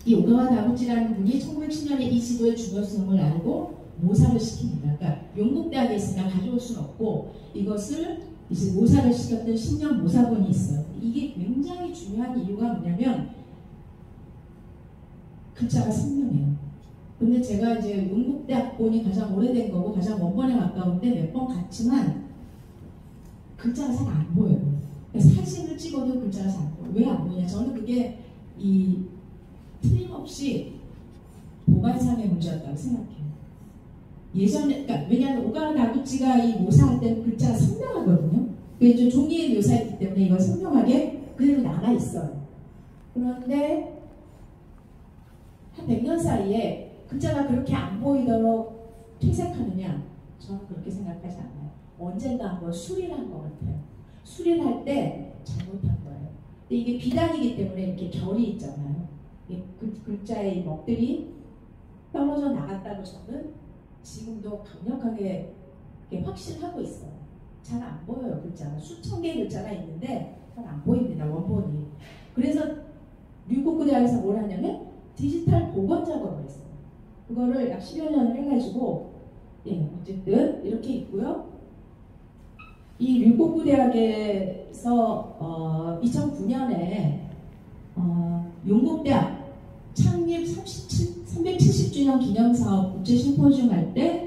이 오가와 다구치라는 분이 1910년에 이 지도의 중요성을 알고 모사를 시킵니다. 그러니까 용국대학에 있으면 가져올 수는 없고 이것을 이제 모사를 시켰던 10년 모사본이 있어요. 이게 굉장히 중요한 이유가 뭐냐면 글자가 생명해요. 근데 제가 이제 용국대학본이 가장 오래된 거고 가장 원본에 가까운데 몇 번 갔지만 글자가 잘 안 보여요. 그러니까 사진을 찍어도 글자가 잘 안 보여요. 왜 안 보이냐? 저는 그게 이 틀림없이 보관 공간상의 문제였다고 생각해요. 예전에, 그러니까 왜냐하면 오가와 다구치가 이 묘사할 때는 글자가 선명하거든요. 이제 종이에 묘사했기 때문에 이건 선명하게 그대로 남아 있어요. 그런데 한 100년 사이에 글자가 그렇게 안 보이도록 퇴색하느냐? 저는 그렇게 생각하지 않아요. 언젠가 한번 수리를 한 것 같아요. 수리를 할 때 잘못한 거예요. 근데 이게 비단이기 때문에 이렇게 결이 있잖아요. 글자의 먹들이 떨어져 나갔다고 저는 지금도 강력하게 확신하고 있어요. 잘 안 보여요, 글자가. 수천 개의 글자가 있는데 잘 안 보입니다, 원본이. 그래서 류곡구대학에서 뭘 하냐면 디지털 복원 작업을 했어요. 그거를 약 10여 년을 해가지고 어쨌든 이렇게 있고요. 이 류곡구대학에서 2009년에 용국대학 창립 370주년 기념사업 국제심포지움 할 때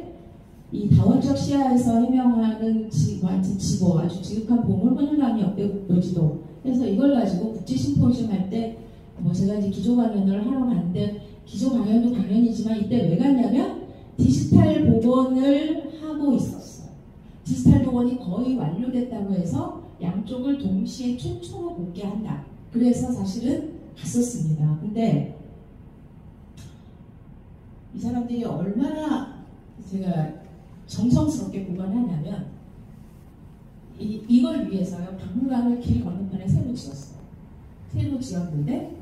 이 다원적 시야에서 해명하는 지보 아주 지극한 보물 혼혈감이 역대국도지도 그래서 이걸 가지고 국제심포지움 할 때 제가 이제 기조 강연을 하러 갔는데 기조 강연도 강연이지만 이때 왜 갔냐면 디지털 복원을 하고 있었어요. 디지털 복원이 거의 완료됐다고 해서 양쪽을 동시에 최초로 공개한다. 그래서 사실은 갔었습니다. 근데 이 사람들이 얼마나 제가 정성스럽게 보관하냐면 이걸 위해서요. 박물관을 길 건너편에 새로 지었어요. 새로 지었는데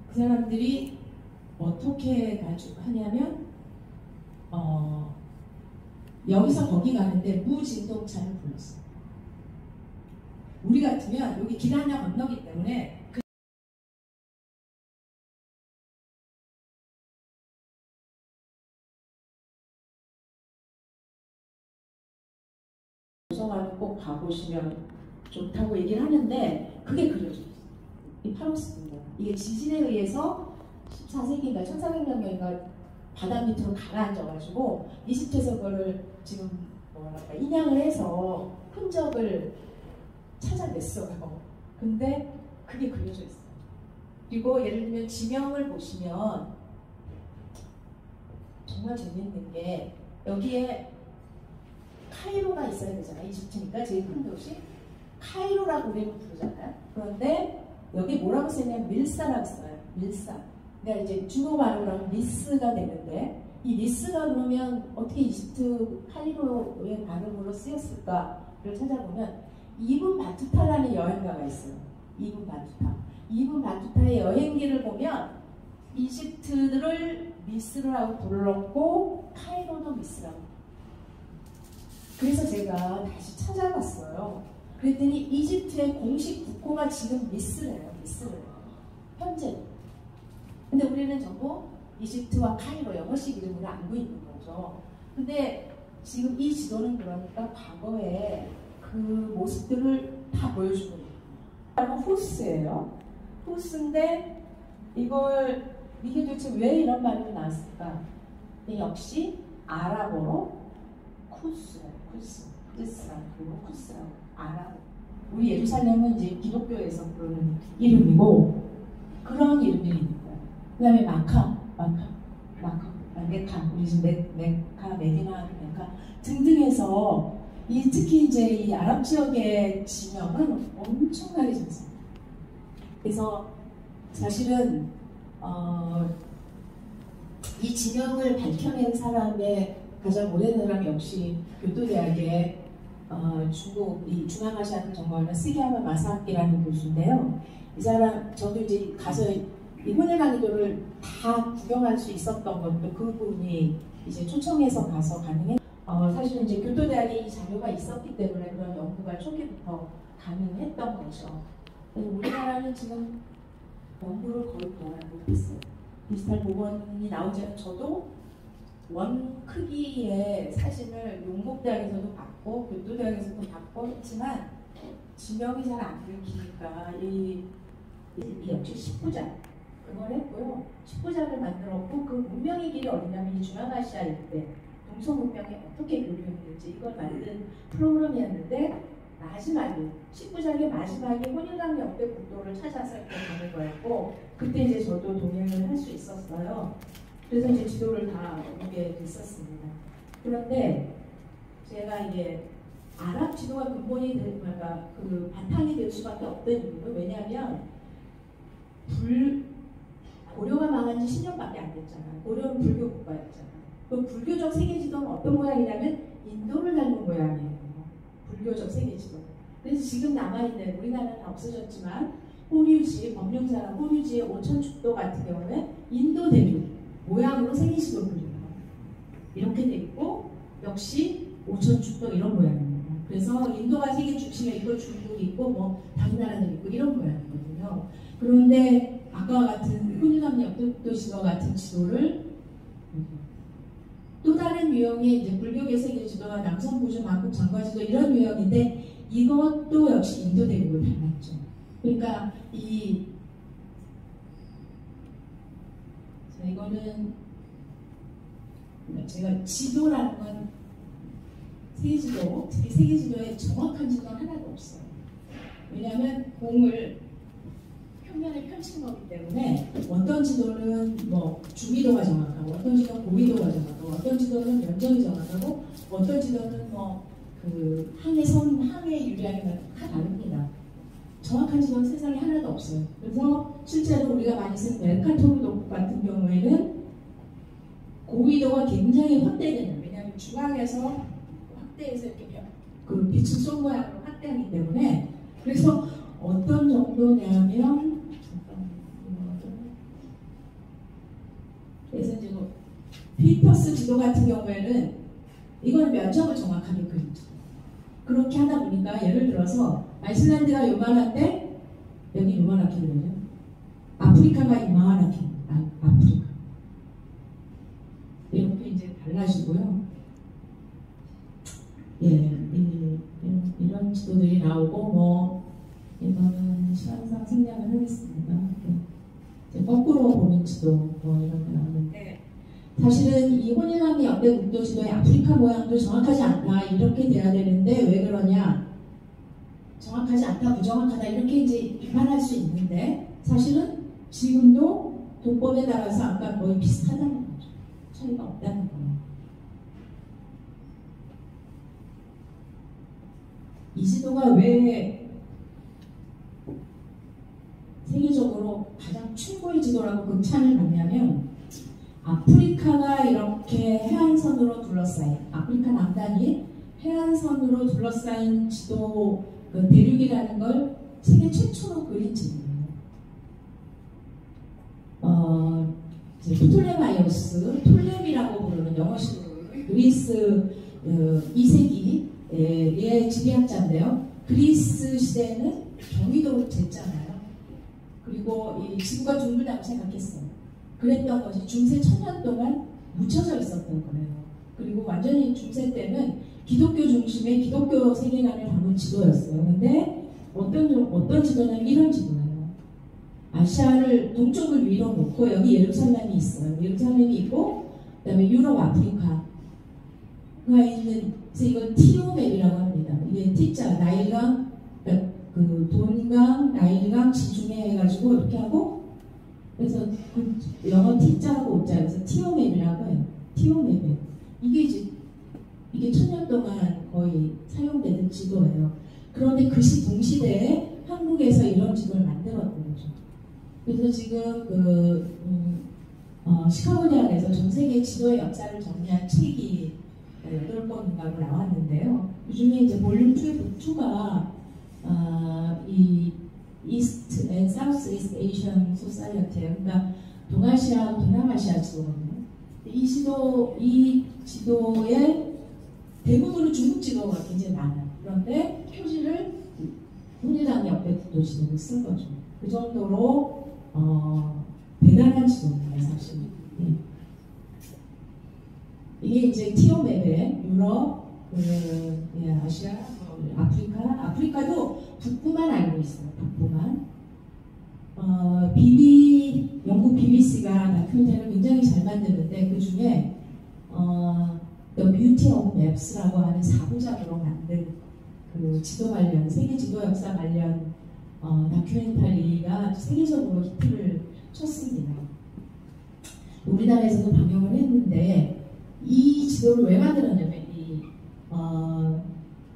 그 사람들이 어떻게 하냐면 여기서 거기 가는데 무진동차를 불렀어요. 우리 같으면 여기 길 하나 건너기 때문에 도서관을 꼭 가보시면 좋다고 얘기를 하는데 그게 그려져 있어요. 이 파로스입니다. 이게 지진에 의해서 14세기인가 1400년경인가 바다 밑으로 가라앉아가지고 이집트에서 그거를 지금 인양을 해서 흔적을 찾아냈어요. 근데 그게 그려져 있어요. 그리고 예를 들면 지명을 보시면 정말 재밌는 게 여기에 카이로가 있어야 되잖아요. 이집트니까 제일 큰 도시. 카이로라고 우리는 부르잖아요. 그런데 여기 뭐라고 쓰냐면 밀사라고 써요. 밀사. 그러니까 이제 중국 말로 하면 미스가 되는데 이 미스가 그러면 어떻게 이집트 카이로의 발음으로 쓰였을까를 찾아보면 이븐 바투타라는 여행가가 있어요. 이븐 바투타. 이븐 바투타의 여행기를 보면 이집트를 미스라고 불렀고 카이로도 미스라고. 그래서 제가 다시 찾아봤어요. 그랬더니 이집트의 공식 국호가 지금 미스래요. 미스래요. 현재. 근데 우리는 전부 이집트와 카이로 영어식 이름으로 알고 있는 거죠. 근데 지금 이 지도는 그러니까 과거에 그 모습들을 다 보여주고 있는 거예요. 후스예요. 후스인데 이게 도대체 왜 이런 말이 나왔을까? 역시 아랍어로 쿠스라고 그리고 쿠스라고 아랍어. 우리 예루살렘은 이제 기독교에서 부르는 이름이고 그런 이름들이 있는 거예요. 그 다음에 마카, 메카, 우리 지금 메카, 메디나, 메카 등등해서 특히 이제 이 아랍 지역의 지명은 엄청나게 좋습니다. 그래서 사실은 이 지명을 밝혀낸 사람의 가장 오래된 사람이 역시 교토대학의 중국 이 중앙아시아를 전공하는 스기야마 마사키라는 교수인데요. 이 사람 저도 이제 가서 이 혼혈강의도를 다 구경할 수 있었던 것도 그분이 이제 초청해서 가서 가능해. 사실은 이제 교토대학에 이 자료가 있었기 때문에 그런 연구가 초기부터 가능했던 거죠. 우리나라는 지금 연구를 거의 그만하고 있어요. 디지털 복원이 나오지 않은 저도 원 크기의 사진을 용국대학에서도 받고 교토대학에서도 받고 했지만 지명이 잘 안 들키니까 이 역시 10부작 그걸 했고요. 10부작을 만들었고 그 문명의 길이 어디냐면 이 중앙아시아 일대 동서 문명이 어떻게 교류했는지 이걸 만든 프로그램이었는데 마지막에 10부작의 마지막에 혼인왕 역대 국도를 찾아서 이렇게 가는 거였고 그때 이제 저도 동행을 할 수 있었어요. 그래서 이제 지도를 다 보게 됐었습니다. 그런데 제가 이게 아랍 지도가 근본이 될, 그러니까 그 바탕이 될 수밖에 없던 이유는 왜냐하면 고려가 망한 지 10년밖에 안 됐잖아요. 고려는 불교 국가였잖아요. 그 불교적 세계 지도는 어떤 모양이냐면 인도를 닮은 모양이에요. 불교적 세계 지도. 그래서 지금 남아있는 우리나라는 없어졌지만 호류지, 법령사나 호류지의 오천축도 같은 경우는 인도 대륙 모양으로 세계 지도를 그려요. 이렇게 돼 있고 역시 오천축도 이런 모양입니다. 그래서 인도가 세계 중심에 있고 중국이 있고 뭐 다른 나라들이 있고 이런 모양이거든요. 그런데 아까와 같은 혼인왕 역대 지도 같은 지도를 또 다른 유형의 이제 불교계 세계 지도와 남성 부주 만국 장과 지도 이런 유형인데 이것도 역시 인도 대륙을 닮았죠. 그러니까 이거는 제가 지도라는 건 세계지도, 특히 세계지도에 정확한 지도는 하나도 없어요. 왜냐하면 공을 평면에 펼친 거기 때문에 어떤 지도는 뭐 중위도가 정확하고 어떤 지도는 고위도가 정확하고 어떤 지도는 면적이 정확하고 어떤 지도는 뭐 그 항해 유량이 다 다릅니다. 정확한 지도는 세상에 하나도 없어요. 그래서 실제로 우리가 많이 쓰는 멜카토르 도국 같은 경우에는 고위도가 굉장히 확대되는, 왜냐하면 중앙에서 확대해서 이렇게 그 빛을 쏜 모양으로 확대하기 때문에 그래서 어떤 정도냐면 그래서 이제 뭐 피터스 지도 같은 경우에는 이건 면적을 정확하게 그리죠. 그렇게 하다 보니까 예를 들어서 아이슬란드가 요만한데 여기 요만하게 그려요. 아프리카가 요만하게 아프리카 이렇게 이제 달라지고요. 예, 이런 지도들이 나오고 뭐 이거는 시간상 생략을 하겠습니다. 네. 거꾸로 보는 지도 뭐 이런 게 나오는데 사실은 이 혼인왕의 역대 국도 지도의 아프리카 모양도 정확하지 않다 이렇게 돼야 되는데 왜 그러냐, 정확하지 않다 부정확하다 이렇게 이제 비판할 수 있는데 사실은 지금도 도법에 따라서 아까 거의 비슷하다는 거죠. 차이가 없다는 거예요. 이 지도가 왜 세계적으로 가장 최고의 지도라고 극찬을 받냐면 아프리카가 이렇게 해안선으로 둘러싸인, 아프리카 남단이 해안선으로 둘러싸인 지도 그 대륙이라는 걸 세계 최초로 그린 지도예요. 프톨레마이오스, 톨레미라고 부르는 영어식으로 그리스 2세기의 지리학자인데요. 그리스 시대에는 경위도를 쟀잖아요. 그리고 이 지구가 둥글다고 생각했어요. 그랬던 것이 중세 1000년 동안 묻혀져 있었던 거예요. 그리고 완전히 중세 때는 기독교 중심의 기독교 세계관을 담은 지도였어요. 근데 어떤 지도는 이런 지도예요. 아시아를 동쪽을 위로 놓고 여기 예루살렘이 있어요. 예루살렘이 있고 그다음에 유럽, 아프리카가 있는, 그래서 이걸 티오맵이라고 합니다. 이게 T자, 나일강, 그 돈강, 나일강 지중해 해가지고 이렇게 하고, 그래서 그 영어 T자하고 O자, 그래서 티오맵이라고 해요. 티오맵. 이게 1000년 동안 거의 사용되는 지도예요. 그런데 그 동시대에 한국에서 이런 지도를 만들었던 거죠. 그래서 지금 시카고 대학에서 전 세계 지도의 역사를 정리한 책이 8권인가 나왔는데요. 그 중에 이제 볼륨 2가 이 이스트 앤 사우스 이스트 에이션 소사이어티예요. 그러니까 동아시아, 동남아시아 지도거든요. 이 지도의 대부분은 중국 지도가 굉장히 많아요. 그런데 표지를 혼인왕 역대 국도 지도를 쓴 거죠. 그 정도로 대단한 지도입니다, 사실. 예. 이게 이제 티오맵의 유럽, 아시아, 아프리카도 북부만 알고 있어요. 북부만. 영국 BBC가 다큐멘터리를 굉장히 잘 만드는데 그 중에 The Beauty of Maps라고 하는 4부작으로 만든 그 지도 관련, 세계 지도 역사 관련 다큐멘터리가 세계적으로 히트를 쳤습니다. 우리나라에서도 방영을 했는데 이 지도를 왜 만들었냐면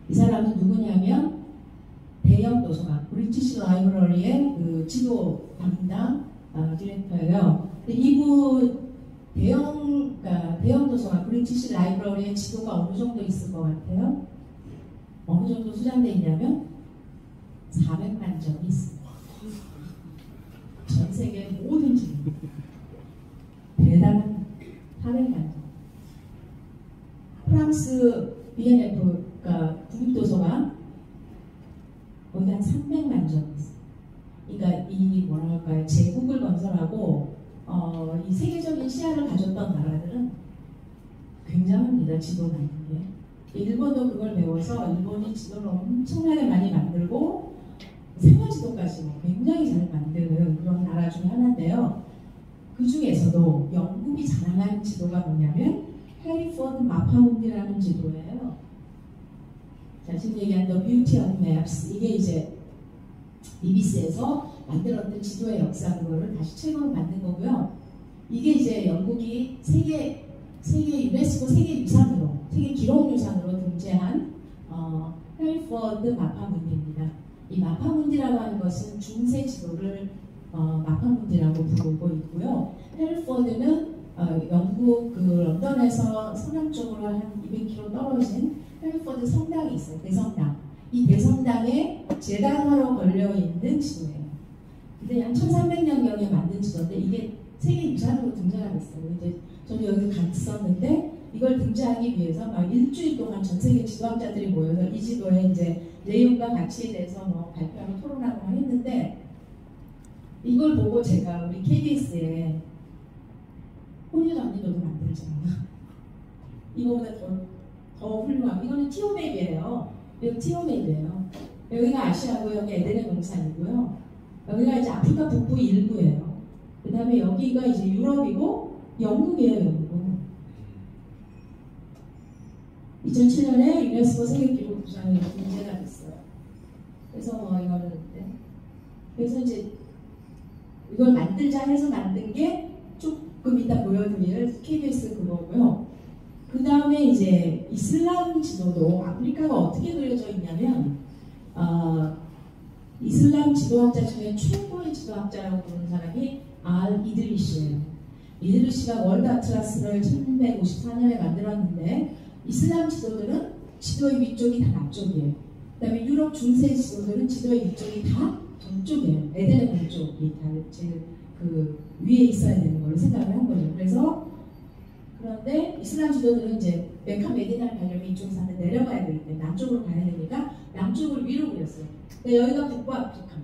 이 사람은 누구냐면 대형 도서관 브리티시 라이브러리의 그 지도 담당 디렉터예요. 근데 이분 대형 도서관 브리티시 라이브러리의 지도가 어느 정도 있을 것 같아요? 어느 정도 수장돼 있냐면 400만 점이 있습니다. 전 세계 모든 지도 대단한 400만 점. 프랑스 BNF가 국립도서관 거기 한 300만 점이 있어요. 그러니까 이 뭐랄까요, 제국을 건설하고 이 세계적인 시야를 가졌던 나라들은 굉장합니다. 지도 만든 게. 일본도 그걸 배워서 일본이 지도를 엄청나게 많이 만들고 생활지도까지 굉장히 잘 만드는 그런 나라 중에 하나인데요. 그 중에서도 영국이 자랑하는 지도가 뭐냐면 해리포드 마파문디라는 지도예요. 자, 지금 얘기한 The Beauty of Maps, 이게 이제 BBC에서 만들었던 지도의 역사 그거를 다시 책으로 만든 거고요. 이게 이제 영국이 세계 유네스코 세계유산으로, 세계 기록유산으로 등재한 해리포드 마파문디입니다. 이 마파문디라고 하는 것은 중세 지도를 마파문디라고 부르고 있고요. 해리포드는 영국 그 런던에서 서남쪽으로 한 200km 떨어진 해리포드 성당이 있어요. 대성당. 이 대성당에 재단으로 걸려있는 지도예요. 근데 한 1300년경에 만든 지도인데 이게 세계유산으로 등장하고 있어요. 이제 저는 여기 갔었는데 이걸 등재하기 위해서 막 일주일 동안 전 세계 지도학자들이 모여서 이 지도의 이제 내용과 가치에 대해서 뭐 발표하고 토론하고 했는데 이걸 보고 제가 우리 KBS에 혼일 언니도 만들잖아. 이거보다 더 훌륭한, 이거는 티오맵이에요. 이거 티오맵이에요. 여기가 아시아고 여기 에덴의 동산이고요. 여기가 이제 아프리카 북부 일부예요. 그 다음에 여기가 이제 유럽이고 영국이에요. 영국. 2007년에 유네스코 세계기록유산에 등재가 됐어요. 그래서 뭐 이거는 그래서 이제 이걸 만들자 해서 만든 게 조금 이따 보여드릴 KBS 그거고요. 그 다음에 이제 이슬람 지도도 아프리카가 어떻게 그려져 있냐면 이슬람 지도학자 중에 최고의 지도학자라고 부르는 사람이 알 이드리시예요. 이드리시가 월드 아틀라스를 1954년에 만들었는데 이슬람 지도들은 지도의 위쪽이 다 남쪽이에요. 그 다음에 유럽 중세 지도들은 지도의 위쪽이 다 동쪽이에요. 에덴의 동쪽이 다 제일 그 위에 있어야 되는 걸로 생각을 한 거죠. 그래서 그런데 이슬람 지도들은 이제 메카 메디나를 가려면 이쪽에서 한번 내려가야 되기 때문에 남쪽으로 가야 되니까 남쪽을 위로 그렸어요. 근데 여기가 북부 아프리카,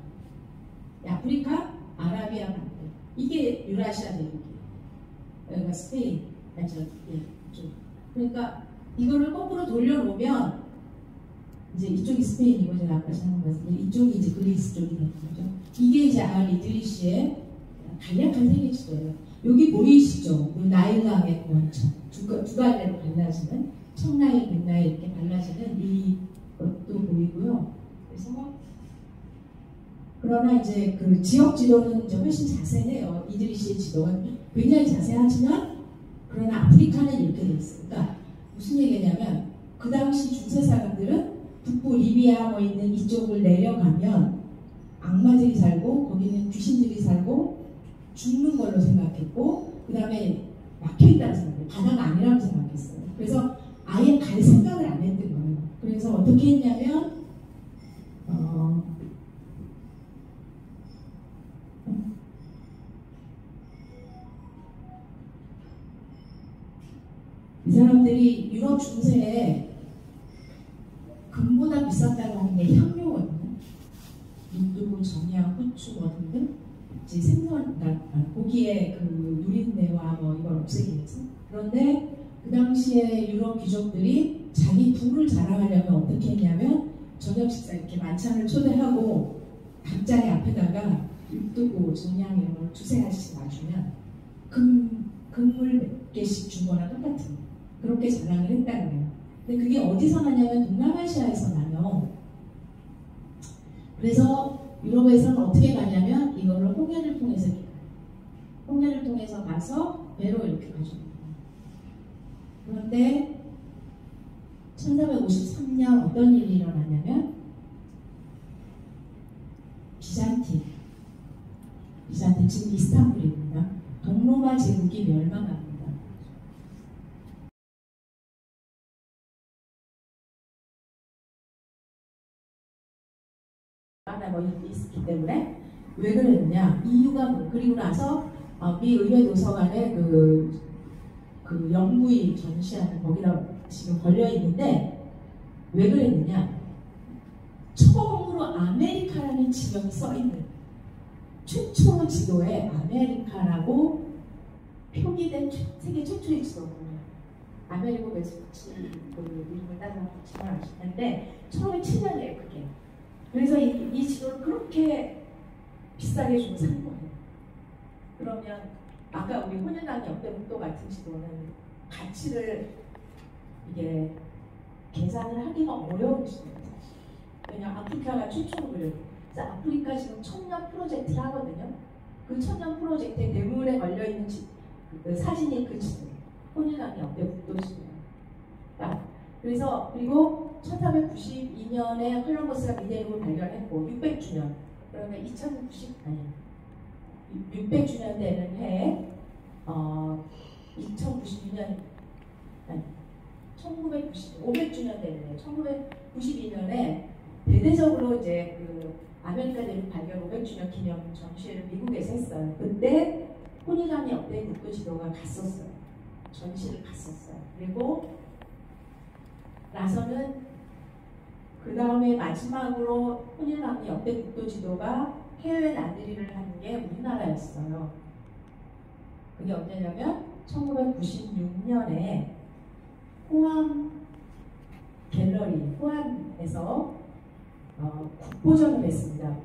아프리카, 아라비아 반도, 이게 유라시아 대륙이에요. 여기가 스페인, 그러니까 이거를 거꾸로 돌려놓으면 이제 이쪽이 스페인이고 제가 아까 잠깐 말씀드린 이쪽이 이제 그리스 쪽이 되는 거죠. 이게 이제 알 이드리시의 간략한 세계 지도예요. 여기 보이시죠? 나일강의 원천 두 갈래로 갈라지는 청나일, 백나일 이렇게 갈라지는 이 것도 보이고요. 그래서 그러나 이제 그 지역 지도는 이제 훨씬 자세해요. 이드리시의 지도가 굉장히 자세하지만 그러나 아프리카는 이렇게 돼 있어요. 그러니까 무슨 얘기냐면 그 당시 중세 사람들은 북부 리비아 있는 이쪽을 내려가면 악마들이 살고 거기는 귀신들이 살고 죽는 걸로 생각했고 그 다음에 막혀있다고 생각해요. 바다가 아니라고 생각했어요. 그래서 아예 갈 생각을 안 했던 거예요. 그래서 어떻게 했냐면 이 사람들이 유럽 중세에 금보다 비쌌다고 하는 게 향료거든요. 인도, 정약, 후추 등등 이제 생선, 고기의 그 누린내와 뭐 이걸 없애기 위해서. 그런데 그 당시에 유럽 귀족들이 자기 부를 자랑하려면 어떻게 했냐면 저녁 식사 이렇게 만찬을 초대하고 각자의 앞에다가 육두고 정약 이런 걸 두세 가지씩 놔주면 금물 몇 개씩 준 거나 똑같은 그렇게 자랑을 했다는 거예요. 근데 그게 어디서 나냐면 동남아시아에서 나요. 그래서 유럽에서는 어떻게 가냐면 이거를 홍해를 통해서 가요. 홍해를 통해서 가서 배로 이렇게 가줍니다. 그런데 1453년 어떤 일이 일어나냐면 비잔틴 지금 이스탄불입니다. 동로마 제국이 멸망합니다. 뭐 있기 때문에 왜 그랬느냐 이유가 뭐 그리고 나서 미 의회 도서관에 그 영구히 전시하는 거기다 지금 걸려 있는데 왜 그랬느냐 처음으로 아메리카라는 지명이 써 있는 최초 지도에 아메리카라고 표기된 세계 최초의 지도거든요. 아메리고 베스푸치 그 이름을 따서 붙이면 아시는데 처음에 7년이에요 그게. 그래서 이 지도를 그렇게 비싸게 주고 산 거예요. 그러면 아까 우리 혼혈당 역대북도 같은 지도는 가치를 이게 계산을 하기가 어려운 지도예요. 사실. 왜냐하면 아프리카가 최초로 그래요. 그래서 아프리카 지금 청년 프로젝트를 하거든요. 그 청년 프로젝트에 대물에 걸려있는 그 사진이 그 지도예요. 혼혈당 역대북도 지도예요. 그래서 그리고 1492년에 콜럼버스가 미네룩을 발견했고 600주년 그러면 600주년 되는 해에 2092년 아니 500주년 되는 해 1992년에 대대적으로 이제 그 아메리카 대륙 발견 500주년 기념 전시회를 미국에서 했어요. 그때 혼혈당의 역대 국도 지도가 갔었어요. 전시를 갔었어요. 그리고 나서는 그 다음에 마지막으로 혼혈당의 역대 국도 지도가 해외 나들이를 하는 게 우리나라였어요. 그게 언제냐면 1996년에 호암 갤러리, 호암에서 국보전을 했습니다.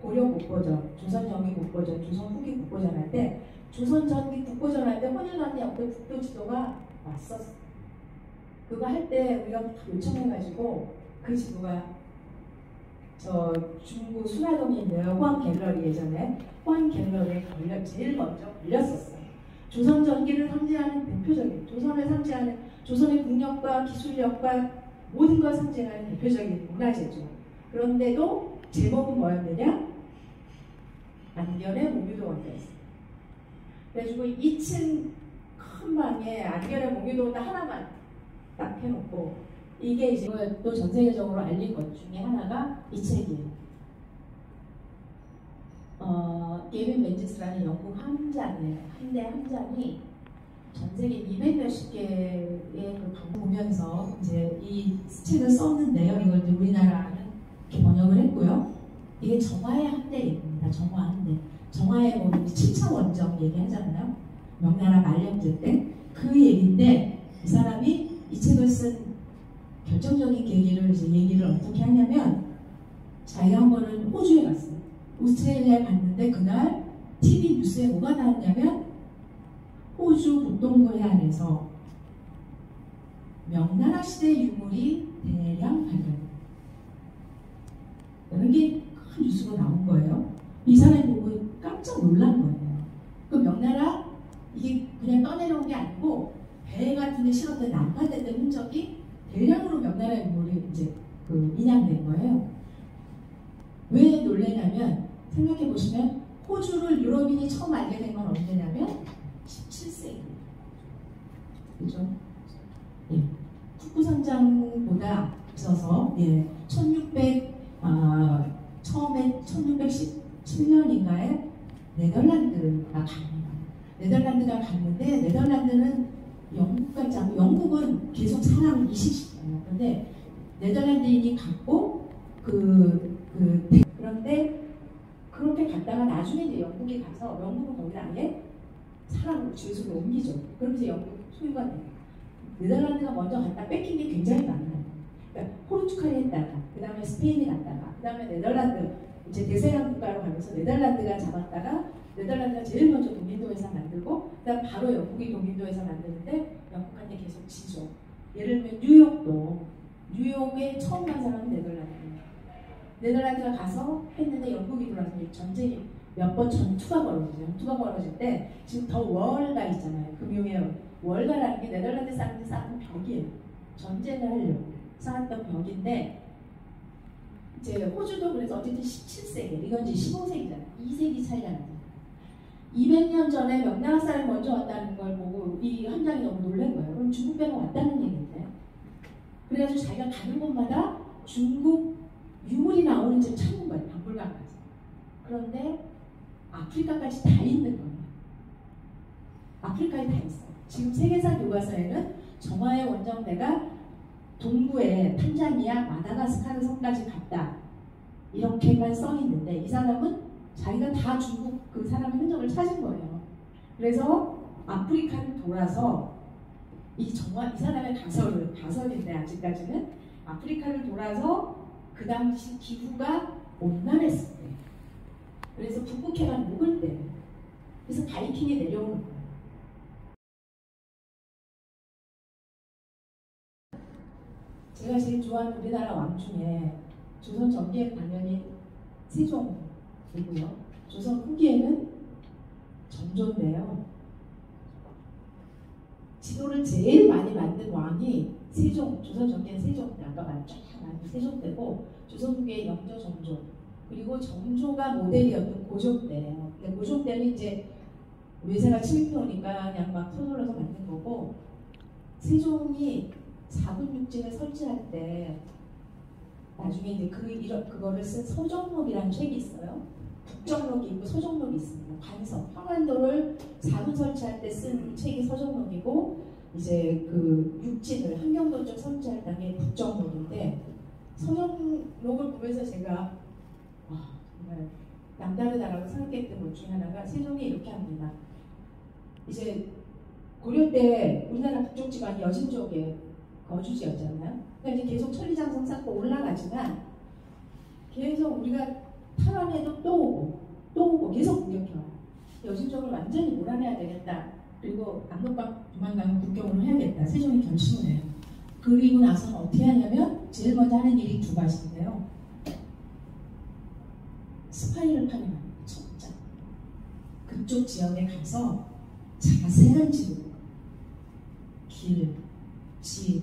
고려 국보전, 조선 전기 국보전, 조선 후기 국보전 할 때 조선 전기 국보전 할 때 혼혈당의 역대 국도 지도가 왔었어요. 그거 할 때 우리가 요청해가지고 그 지도가 저 중구 수라동에 있는 호암 갤러리 예전에 호암 갤러리에 제일 먼저 걸렸었어요. 조선 전기를 상징하는 대표적인 조선을 상징하는 조선의 국력과 기술력과 모든 걸 상징하는 대표적인 문화재죠. 그런데도 제목은 뭐였느냐? 안견의 목유도 원자였어요. 그래가지고 2층 큰 방에 안견의 목유도 하나만 딱 해놓고 이게 이제 또 전 세계적으로 알린 것 중에 하나가 이 책이에요. 게빈 멘지스라는 영국 함장이에요. 한대 함장이 전 세계 200몇십 개의 그 방송 보면서 이제 이 책을 썼는데요. 이걸 이제 우리나라는 이렇게 번역을 했고요. 이게 정화의 함대입니다. 정화 함대. 정화의 뭐 7차 원정 얘기하잖아요. 명나라 말령제 때 그 얘기인데 이 사람이 이 책을 쓴 결정적인 계기를 이제 얘기를 어떻게 하냐면 자기가 한 번은 호주에 갔어요. 오스트레일리아에 갔는데 그날 TV 뉴스에 뭐가 나왔냐면 호주 북동부 해안에서 명나라 시대 유물이 대량 발견. 이런 게 큰 뉴스로 나온 거예요. 이 사람이 보고 깜짝 놀란 거예요. 그 명나라 이게 그냥 떠내려온 게 아니고 배 같은 데 실었던 난파됐던 흔적이 대량으로 명나라 유물이 이제 그 인양된 거예요. 왜 놀래냐면 생각해 보시면 호주를 유럽인이 처음 알게 된 건 언제냐면 17세기. 그죠? 예. 국부선장보다 앞서서 예. 처음에 1617년인가에 네덜란드가 갑니다. 네덜란드가 갔는데 네덜란드는 영국까지 하고 영국은 계속 사람 이식시켜요. 그런데 네덜란드인이 갔고 그런데 그렇게 갔다가 나중에 이제 영국이 가서 영국은 거기다 아예 사람을 주소로 옮기죠. 그러면서 영국 소유가 돼요. 네덜란드가 먼저 갔다 뺏긴 게 굉장히 많아요. 그러니까 포르투갈이 했다가 그 다음에 스페인이 갔다가 그 다음에 네덜란드 이제 대서양 국가로 가면서 네덜란드가 잡았다가 네덜란드가 제일 먼저 동인도회사 만들고 그 다음 바로 영국이 동인도회사 만드는데 영국한테 계속 지죠. 예를 들면 뉴욕도 뉴욕에 처음 간 사람은 네덜란드예요. 네덜란드가 가서 했는데 영국이 들어와서 전쟁이 몇 번 전투가 벌어지죠. 전투가 벌어질 때 지금 더 월가 있잖아요. 금융의 월가라는 게 네덜란드 사람들이 쌓은 벽이에요. 전쟁을 하려고 쌓았던 벽인데 이제 호주도 그래서 어쨌든 17세기, 이건 이제 15세기잖아요. 2세기 차이가 나요. 200년 전에 명나라 사람이 먼저 왔다는 걸 보고 이 함장이 너무 놀란 거예요. 그럼 중국 배가 왔다는 얘기인데. 그래가지고 자기가 가는 곳마다 중국 유물이 나오는 집 찾는 거예요. 박물관까지. 그런데 아프리카까지 다 있는 거예요. 아프리카에 다 있어요. 지금 세계사 교과서에는 정화의 원정대가 동부의 탄자니아, 마다가스카르 섬까지 갔다. 이렇게만 써 있는데 이 사람은 자기가 다 중국 그 사람의 흔적을 찾은 거예요. 그래서 아프리카를 돌아서 이 사람의 가설인데 아직까지는 아프리카를 돌아서 그 당시 기후가 온난했을 때, 그래서 북극해가 녹을 때, 그래서 바이킹이 내려오는 거예요. 제가 제일 좋아하는 우리나라 왕 중에 조선 전기에 당연히 세종이고요. 조선 후기에는 정조인데요. 지도를 제일 많이 만든 왕이 세종, 조선 전기엔 세종 때, 아까 말한 세종 때고, 조선 후기에 영조, 정조, 그리고 정조가 모델이었던 고종 때예요. 근데 고종 때는 이제 외세가 침입해 오니까 그냥 막 서둘러서 만든 거고, 세종이 4군 육진을 설치할 때 나중에 이제 그거를 쓴 서정록이라는 책이 있어요. 북정록이 있고 서정록이 있습니다. 관서, 평안도를 4군 설치할 때 쓴 책이 서정록이고, 이제 그 육진을 함경도 쪽 설치할 당에 북정록인데, 서정록을 보면서 제가 와, 정말 남다르다라고 생각했던 것 중에 하나가 세종이 이렇게 합니다. 이제 고려 때 우리나라 북쪽 지방이 여진족의 거주지였잖아요. 그러니까 이제 계속 천리장성 쌓고 올라가지만 계속 우리가 탈환해도 또 오고 계속 공격해와요. 여진족을 완전히 몰아내야 되겠다. 그리고 압록강 조만간 국경으로 해야겠다. 세종이 결심을 해요. 그리고 나서는 어떻게 하냐면 제일 먼저 하는 일이 두 가지인데요. 스파이를 파견합니다. 첩자. 그쪽 지역에 가서 자세한 지도, 길, 집,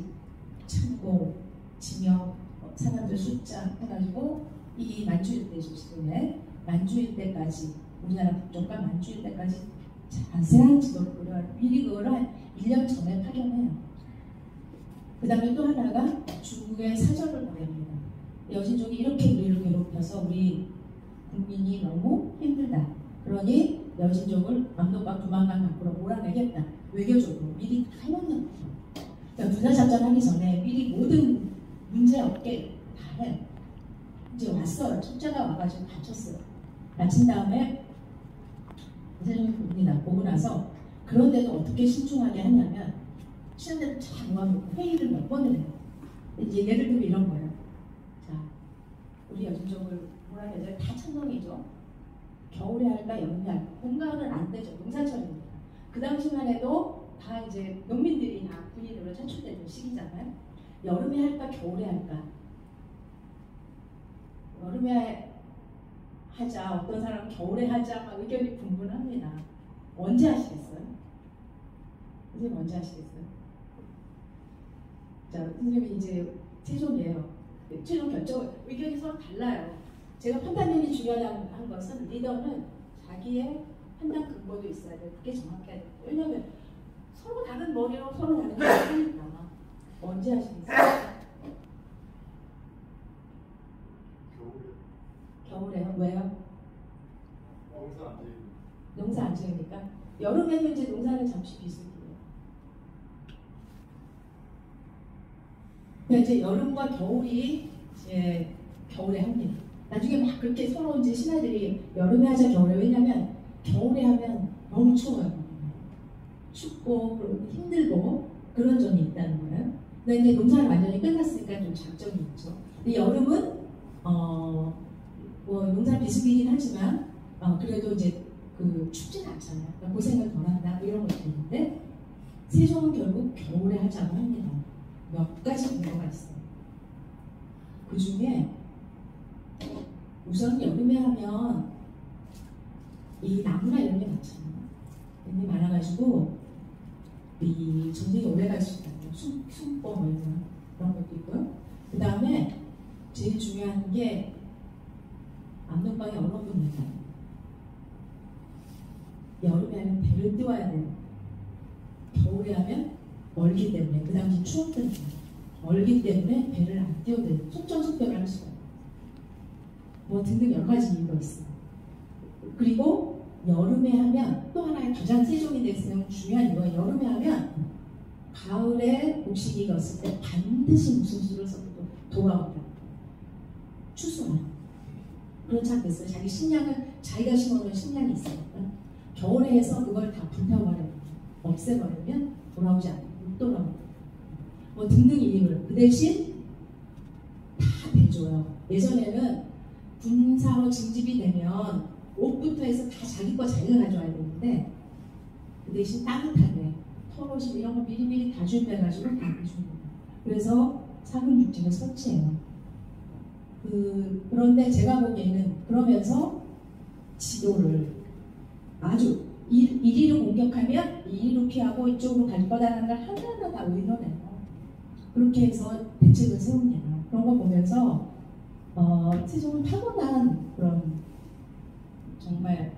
창고, 지명, 사람들 숫자 해가지고 이 만주 일대죠. 지금의 만주 일대까지, 우리나라 북쪽과 만주 일대까지 자세한 지도를 그려요. 미리 그걸 한 1년 전에 파견해요. 그 다음에 또 하나가 중국의 사절을 보냅니다. 여진족이 이렇게 우리를 괴롭혀서 우리 국민이 너무 힘들다. 그러니 여진족을 압록강 두만강 밖으로 몰아내겠다. 외교적으로 미리 다 해놓는 거죠. 그러니까 군사작전하기 전에 미리 모든 문제 없게 다 해요. 이제 왔어요. 첩자가 와가지고 다쳤어요. 다친 다음에 세종이 봅니다. 보고 나서 그런데도 어떻게 신중하게 하냐면 취한대로 잘 모아놓고 회의를 몇 번을 해요. 이제 예를 들면 이런 거예요. 자, 우리 여진족을 몰아내자. 다 천성이죠. 겨울에 할까 여름에 할까. 봄가을은 안 되죠. 농사철입니다. 그 당시만 해도 다 이제 농민들이 다 군인으로 차출되는 시기잖아요. 여름에 할까 겨울에 할까. 여름에 하자. 어떤 사람은 겨울에 하자. 막 의견이 분분합니다. 언제 하시겠어요? 선생님 언제 하시겠어요? 자, 선생님이 이제 최종이에요. 최종 결정 의견이 서로 달라요. 제가 판단력이 중요한 것은 리더는 자기의 판단 근거도 있어야 돼요. 그게 정확해야 돼요. 왜냐하면 서로 다른 머리로 서로 다른 걸 하니까. 언제 하시겠어요? 겨울에요? 왜요? 농사 안 지으니까. 여름에는 이제 농사는 잠시 비수기예요. 그러니까 이제 여름과 겨울이 이제 겨울에 합니다. 나중에 막 그렇게 서로 이제 신하들이 여름에 하자 겨울에. 왜냐면 겨울에 하면 너무 추워요. 춥고 그리고 힘들고 그런 점이 있다는 거예요. 근데 이제 농사는 완전히 끝났으니까 좀 장점이 있죠. 근데 여름은 뭐 농사 비수기긴 하지만 그래도 이제 그 춥지는 않잖아요. 그러니까 고생을 덜 한다 뭐 이런 것도 있는데 세종은 결국 겨울에 하자고 합니다. 몇 가지 근거가 있어요. 그 중에 우선 여름에 하면 이 나무나 이런 게 많잖아요. 이런 게 많아가지고 이 전쟁이 오래 갈 수 있다는 숨보 뭐 이런 그런 것도 있고요. 그 다음에 제일 중요한 게 압력방에 얼어붙는다. 여름에 하면 배를 띄워야 돼요. 겨울에 하면 얼기 때문에, 그 당시 추웠던 거 얼기 때문에 배를 안 띄워도 돼요. 속전속결을 할 수가 있어요. 뭐 등등 여러 가지 이유가 있어요. 그리고 여름에 하면 또 하나의 가장 세종이 됐으면 중요한 이유가 여름에 하면 가을에 곡식이 익었을 때 반드시 무슨 수를 써도 돌아옵니다. 추수만. 그렇지 않겠어요? 자기 식량을 자기가 심어놓은 식량이 있으니까 겨울에 해서 그걸 다 불타버려요. 없애버리면 돌아오지 않아요. 못 돌아오고 뭐 등등 이유를 그 대신 다 대줘요. 예전에는 군사로 징집이 되면 옷부터 해서 다 자기 거 자기가 가져와야 되는데 그 대신 따뜻하게 털옷 이런 거 미리미리 다 준비해가지고 다 해줍니다. 그래서 사군육지를 설치해요. 그런데 제가 보기에는 그러면서 지도를 아주 이리로 공격하면 이리로 피하고 이쪽으로 갈 거다라는 걸 하나하나 다 의논해요. 그렇게 해서 대책을 세웁니다. 그런 거 보면서 세종은 타고난 그런 정말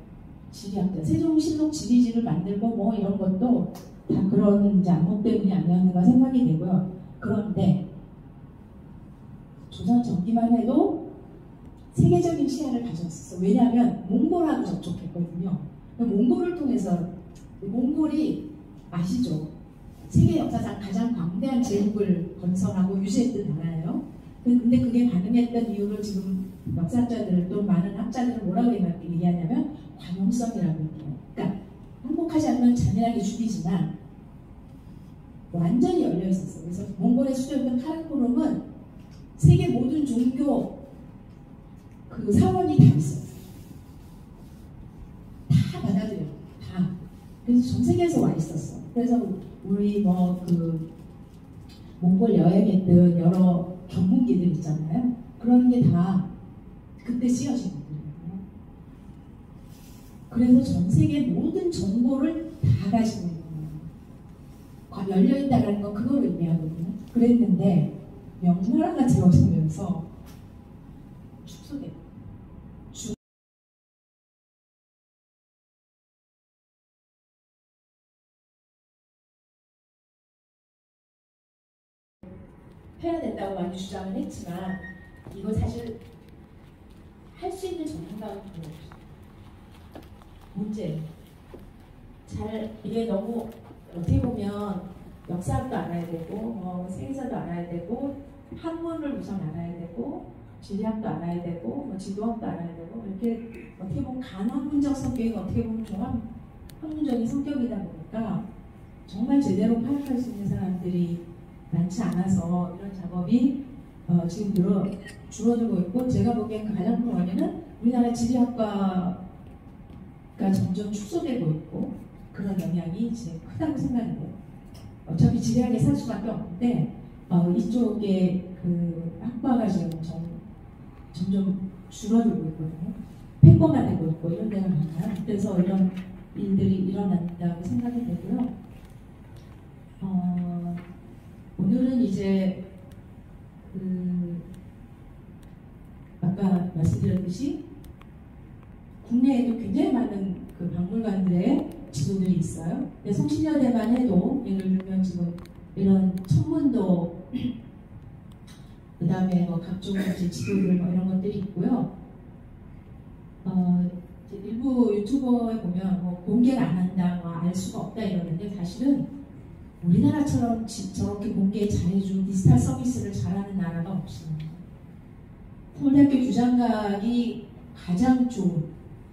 지리학자, 세종실록 지리지를 만들고 뭐 이런 것도 다 그런 이제 안목 때문이 아니었는가 생각이 되고요. 그런데 조선 전기만 해도 세계적인 시야를 가졌었어. 왜냐하면 몽골하고 접촉했거든요. 몽골을 통해서 몽골이 아시죠? 세계 역사상 가장 광대한 제국을 건설하고 유지했던 나라예요. 근데 그게 가능했던 이유를 지금 역사학자들 또 많은 학자들은 뭐라고 얘기하냐면 관용성이라고 얘기해요. 그러니까 항복하지 않으면 잔인하게 죽이지만 완전히 열려 있었어요. 그래서 몽골의 수도였던 카라코rum은 세계 모든 종교 그 사원이 다 있어요. 다 받아들여요. 다. 그래서 전 세계에서 와 있었어. 그래서 우리 뭐 그 몽골 여행했던 여러 견문기들 있잖아요. 그런 게 다 그때 쓰여진 것들이에요. 그래서 전 세계 모든 정보를 다 가지고 있는 거예요. 열려있다는 건 그걸 의미하거든요. 그랬는데 명나라가 들어서면서 축소돼. 해야 된다고 많이 주장을 했지만 이거 사실 할 수 있는 전문가가 별로 없어요. 문제. 잘 이게 너무 어떻게 보면 역사학도 알아야 되고 세계사도 알아야 되고 학문을 우선 알아야 되고 지리학도 알아야 되고 지도학도 알아야 되고 이렇게 어떻게 보면 간학문적 성격이 어떻게 보면 종합학문적인 성격이다 보니까 정말 제대로 파악할 수 있는 사람들이 많지 않아서 이런 작업이 지금 줄어들고 있고 제가 보기엔 가장 큰 원인은 우리나라 지리학과가 점점 축소되고 있고 그런 영향이 이제 크다고 생각해요. 어차피 지리학에 살 수밖에 없는데 이쪽에 그 학과가 지금 점점 줄어들고 있거든요. 폐과가 되고 있고 이런 데가 많아요. 그래서 이런 일들이 일어난다고 생각이 되고요. 오늘은 이제 아까 말씀드렸듯이 국내에도 굉장히 많은 그 박물관들의 지도들이 있어요. 성신여대만 해도 예를 들면 지금 이런 천문도 그 다음에 뭐 각종 지도들 뭐 이런 것들이 있고요. 일부 유튜버에 보면 뭐 공개를 안 한다, 뭐 알 수가 없다 이러는데 사실은 우리나라처럼 저렇게 공개 잘해주고 디지털 서비스를 잘하는 나라가 없습니다. 서울대학교 규장각이 가장 좋은,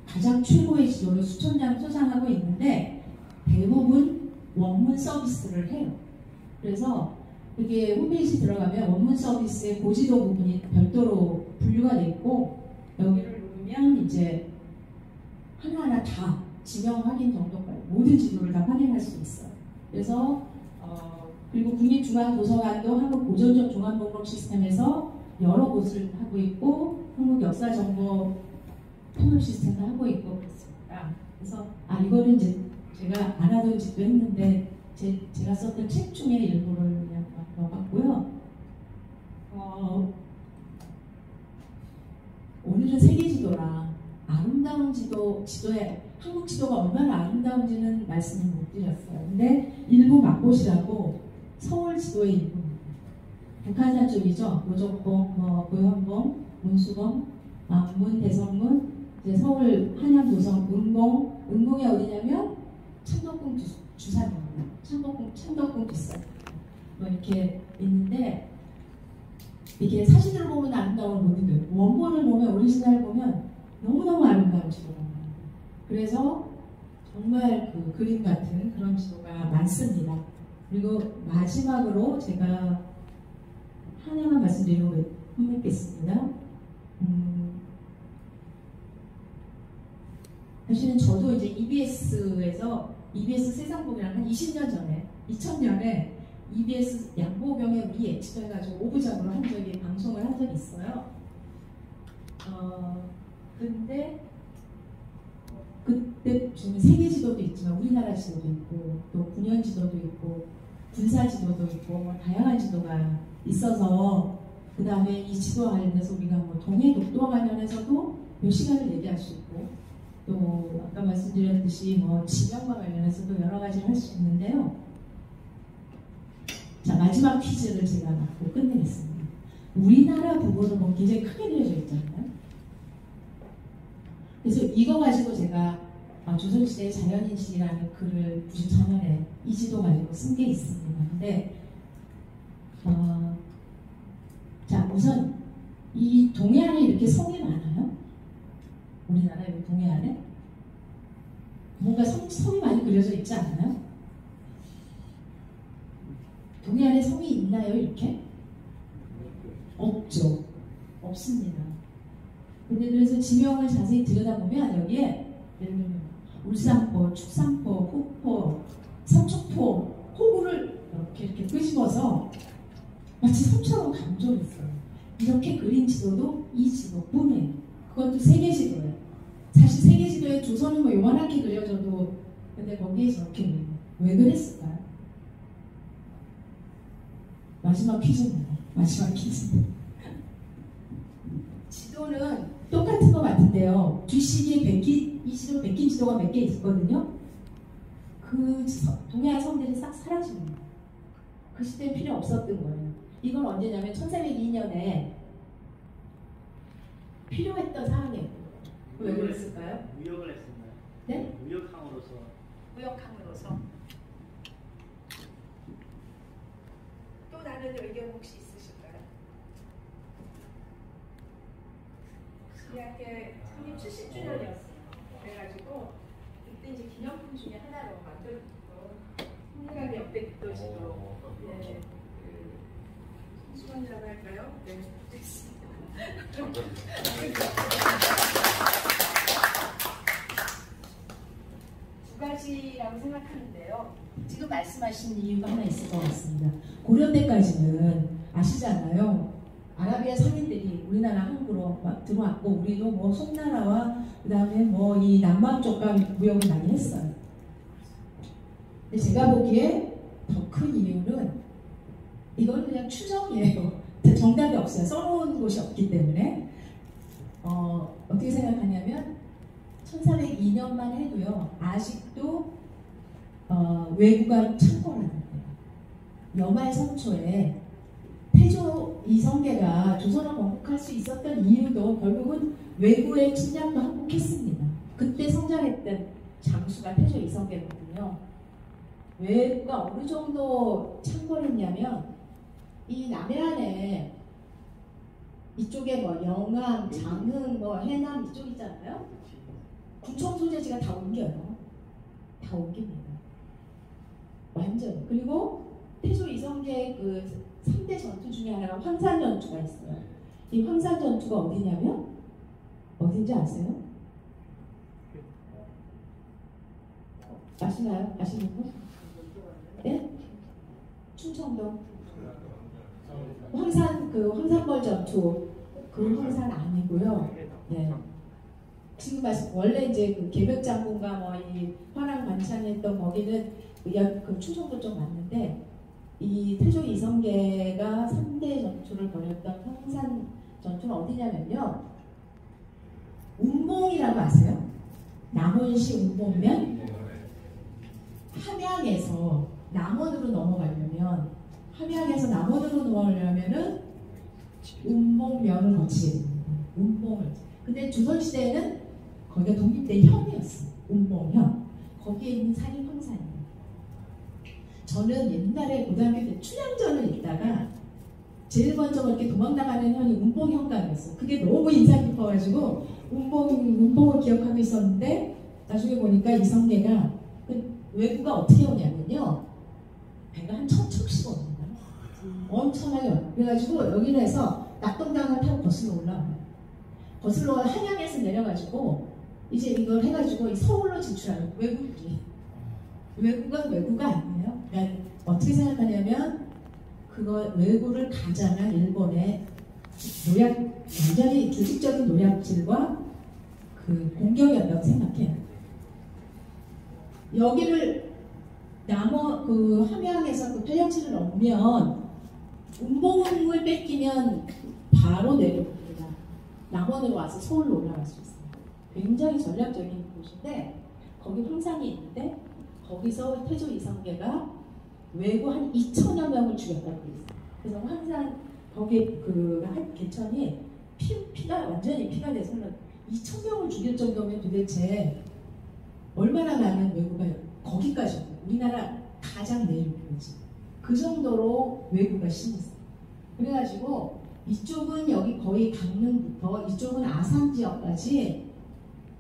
가장 최고의 지도를 수천 장 소장하고 있는데 대부분 원문 서비스를 해요. 그래서 이게 홈페이지 들어가면 원문 서비스의 고지도 부분이 별도로 분류가 되어 있고 여기를 누르면 이제 하나하나 다 지명 확인 정도까지 모든 지도를 다 확인할 수 있어요. 그래서 그리고 국립중앙도서관도 한국 고전적 종합목록 시스템에서 여러 곳을 하고 있고 한국 역사 정보 통합 시스템을 하고 있고 그렇습니다. 그래서 이거는 이제 제가 안 하던 짓도 했는데 제가 썼던 책 중에 일부를 그냥 넣어봤고요. 오늘은 세계 지도랑 아름다운 지도에 한국 지도가 얼마나 아름다운지는 말씀을 못 드렸어요. 근데 일부 맛보시라고 서울 지도의 일부입니다. 북한산 쪽이죠. 노적봉, 고현봉, 문수봉, 문, 대성문, 이제 서울 한양 도성, 은봉이 어디냐면 창덕궁 주산입니다. 창덕궁 뒷산 이렇게 있는데 이게 사진을 보면 아름다움을 못 느껴요. 원본을 보면 오리지널 보면 너무너무 아름다운 지도가 나와요. 그래서 정말 그 그림 같은 그런 지도가 많습니다. 그리고 마지막으로 제가 하나만 말씀드리고 뵙겠습니다. 사실은 저도 이제 EBS 세상보기랑 한 20년 전에 2000년에 EBS 양보병의 우리 엑스도 해가지고 오부장으로 방송을 한 적이 있어요. 근데 그때 지금 세계 지도도 있지만 우리나라 지도도 있고 또 군연 지도도 있고 군사 지도도 있고 뭐 다양한 지도가 있어서 그 다음에 이 지도와 관련해서 우리가 뭐 동해 독도와 관련해서도 몇 시간을 얘기할 수 있고 또 아까 말씀드렸듯이 뭐 지명과 관련해서도 여러 가지를 할 수 있는데요. 자, 마지막 퀴즈를 제가 맞고 끝내겠습니다. 우리나라 부분은 뭐 굉장히 크게 그려져 있잖아요. 그래서 이거 가지고 제가 조선시대의 자연인식이라는 글을 94년에 이 지도 가지고 쓴 게 있습니다. 근데 자, 우선 이 동해안에 이렇게 섬이 많아요. 우리나라 이 동해안에 뭔가 섬이 많이 그려져 있지 않나요? 동해안에 섬이 있나요? 이렇게? 없죠. 없습니다. 근데 그래서 지명을 자세히 들여다보면 여기에 예를 들면 울산포, 축산포, 폭포, 삼척포, 호구를 이렇게 끄집어서 마치 섬처럼 강조했어요. 이렇게 그린 지도도 이 지도뿐이에요. 그것도 세계 지도예요. 사실 세계 지도에 조선은 뭐 요만하게 그려져도 근데 거기에 저렇게 왜 그랬을까요? 마지막 퀴즈입니다. 마지막 퀴즈. 지도는 똑같은 것 같은데요. 뒷시기에 이 지도 베낀 지도가 몇 개 있거든요. 그 동해안 섬들이 싹 사라집니다. 그 시대에 필요 없었던 거예요. 이건 언제냐면 1402년에 필요했던 사항이에요. 왜 그랬을까요? 무역을 했습니다. 네? 무역항으로서. 또 다른 의견 혹시 있으실까요? 대학교 창립 70주년이었어요. 그래가지고 그때 이제 기념품 중에 하나로 만들었고 홍대강 옆에 빛도시도 네, 수건이라고 할까요? 네, 됐습니다. 두 가지라고 생각하는데요. 지금 말씀하신 이유가 하나 있을 것 같습니다. 고려 때까지는 아시잖아요. 아라비아 상인들이 우리나라 항구로 막 들어왔고 우리도 뭐 송나라와 그 다음에 뭐 이 남방 쪽과 무역을 많이 했어요. 근데 제가 보기에 더 큰 이유는 이건 그냥 추정이에요. 정답이 없어요. 써놓은 곳이 없기 때문에 어떻게 생각하냐면 1402년만 해도요. 아직도 외구가 창궐하는데 여말 상초에 태조 이성계가 조선을 건국할 수 있었던 이유도 결국은 외구의 침략도 항복했습니다. 그때 성장했던 장수가 태조 이성계거든요. 외구가 어느 정도 창궐했냐면 이 남해안에 이쪽에 뭐 영암, 장흥, 뭐 해남 이쪽 있잖아요. 구청 소재지가 다 옮겨요. 다 옮깁니다. 완전. 그리고 태조 이성계의 그 3대 전투 중에 하나가 황산 전투가 있어요. 이 황산 전투가 어디냐면 어딘지 아세요? 아시나요? 아시는 분? 네? 충청도. 황산벌 전투 그 황산 아니고요. 네. 지금 원래 이제 그 계백장군과 뭐 이 화랑 만찬했던 거기는 그 충청도 쪽 맞는데 이 태조 이성계가 3대 전투를 벌였던 황산 전투는 어디냐면요. 운봉이라고 아세요? 남원시 운봉면 함양에서 남원으로 넘어가려면 운봉면을 거치게 됩니다. 운봉을. 근데 조선시대에는 거기가 독립된 현이었어요. 운봉현. 거기에 있는 산이 황산이에요. 저는 옛날에 고등학교 때 춘향전을 읽다가 제일 먼저 그렇게 도망나가는 현이 운봉현강이었어요. 그게 너무 인상 깊어가지고 운봉을 기억하고 있었는데 나중에 보니까 이성계가 외구가 어떻게 오냐면요. 배가 한 1,000척씩 옵니다. 엄청나게 와요. 그래가지고 여기로 해서 낙동강을 타고 거슬러 올라와요. 거슬러 한양에서 내려가지고 이제 이걸 해가지고 서울로 진출하는 외구들이. 외구가 아니에요. 그러니까 어떻게 생각하냐면 그거 외구를 가장한 일본의 완전히 조직적인 노략질과 그 공격이었다고 생각해요. 여기를 함양에서 그 편령치를 넘으면 운봉을 뺏기면 바로 내려옵니다. 남원으로 와서 서울로 올라갈 수 있어요. 굉장히 전략적인 곳인데 거기 황산이 있는데 거기서 태조 이성계가 외구 한 2,000여 명을 죽였다고 있어요. 그래서 황산 거기 한 개천이 피가 완전히 피가 돼서 2,000명을 죽일 정도면 도대체 얼마나 많은 외구가 거기까지 우리나라 가장 내륙이지. 그 정도로 외구가 심했어요. 그래가지고 이쪽은 여기 거의 강릉부터 이쪽은 아산 지역까지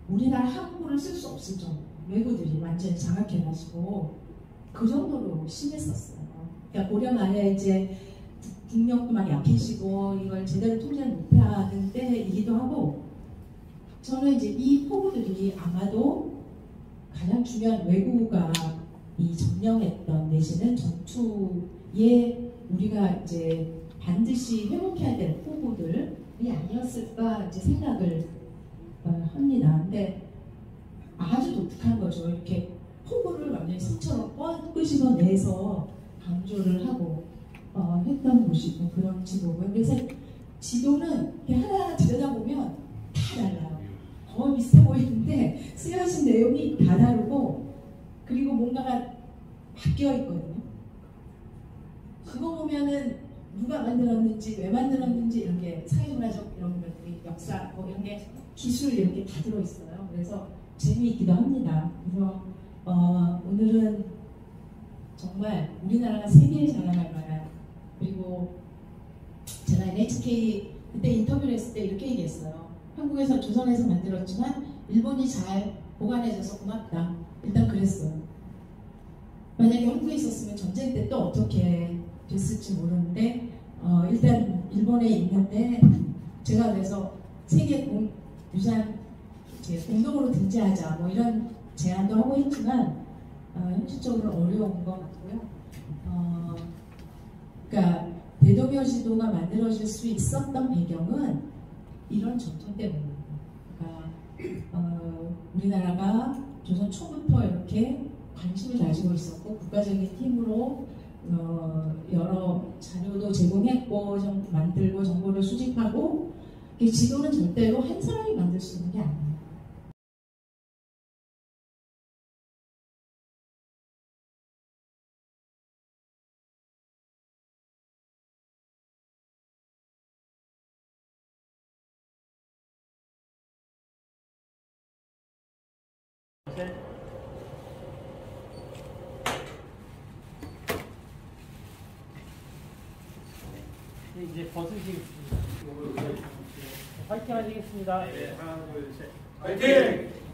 우리나라 항구를 쓸 수 없을 정도 외구들이 완전히 장악해가지고 그 정도로 심했었어요. 그러니까 고려 말에 이제 국력도 막 약해지고 이걸 제대로 통제를 못하는 때이기도 하고 저는 이제 이 포부들이 아마도 가장 중요한 외구가 이 점령했던 내지는 전투에 우리가 이제 반드시 회복해야 될 포부들이 아니었을까 이제 생각을 합니다. 근데 아주 독특한 거죠. 이렇게 포부를 완전히 성처럼 끄집어내서 강조를 하고 했던 곳이고 그런 지도고요. 그래서 지도는 하나하나 들여다보면 다 달라요. 거의 비슷해 보이는데 쓰여진 내용이 다 다르고 그리고 뭔가가 바뀌어 있거든요. 그거 보면은 누가 만들었는지 왜 만들었는지 이런 게 사회문화적 이런 것들이 역사 뭐 이런 게 기술 이렇게 다 들어있어요. 그래서 재미있기도 합니다. 그래서 오늘은 정말 우리나라가 세계에 자랑할 만한 그리고 제가 NHK 그때 인터뷰를 했을 때 이렇게 얘기했어요. 한국에서 조선에서 만들었지만 일본이 잘 보관해줘서 고맙다. 일단 그랬어요. 만약에 한국에 있었으면 전쟁 때 또 어떻게 됐을지 모르는데 일단 일본에 있는데 제가 그래서 세계 유산 공동으로 등재하자 뭐 이런 제안도 하고 했지만 현실적으로 어려운 것 같고요. 그러니까 대도면 지도가 만들어질 수 있었던 배경은 이런 전통 때문입니다. 그러니까 우리나라가 조선 초부터 이렇게 관심을 가지고 있었고 국가적인 힘으로 여러 자료도 제공했고 만들고 정보를 수집하고 지도는 절대로 한 사람이 만들 수 있는 게 아니에요. 이제 벗으시겠습니다. 화이팅 하시겠습니다. 네, 하나, 둘, 셋. 화이팅!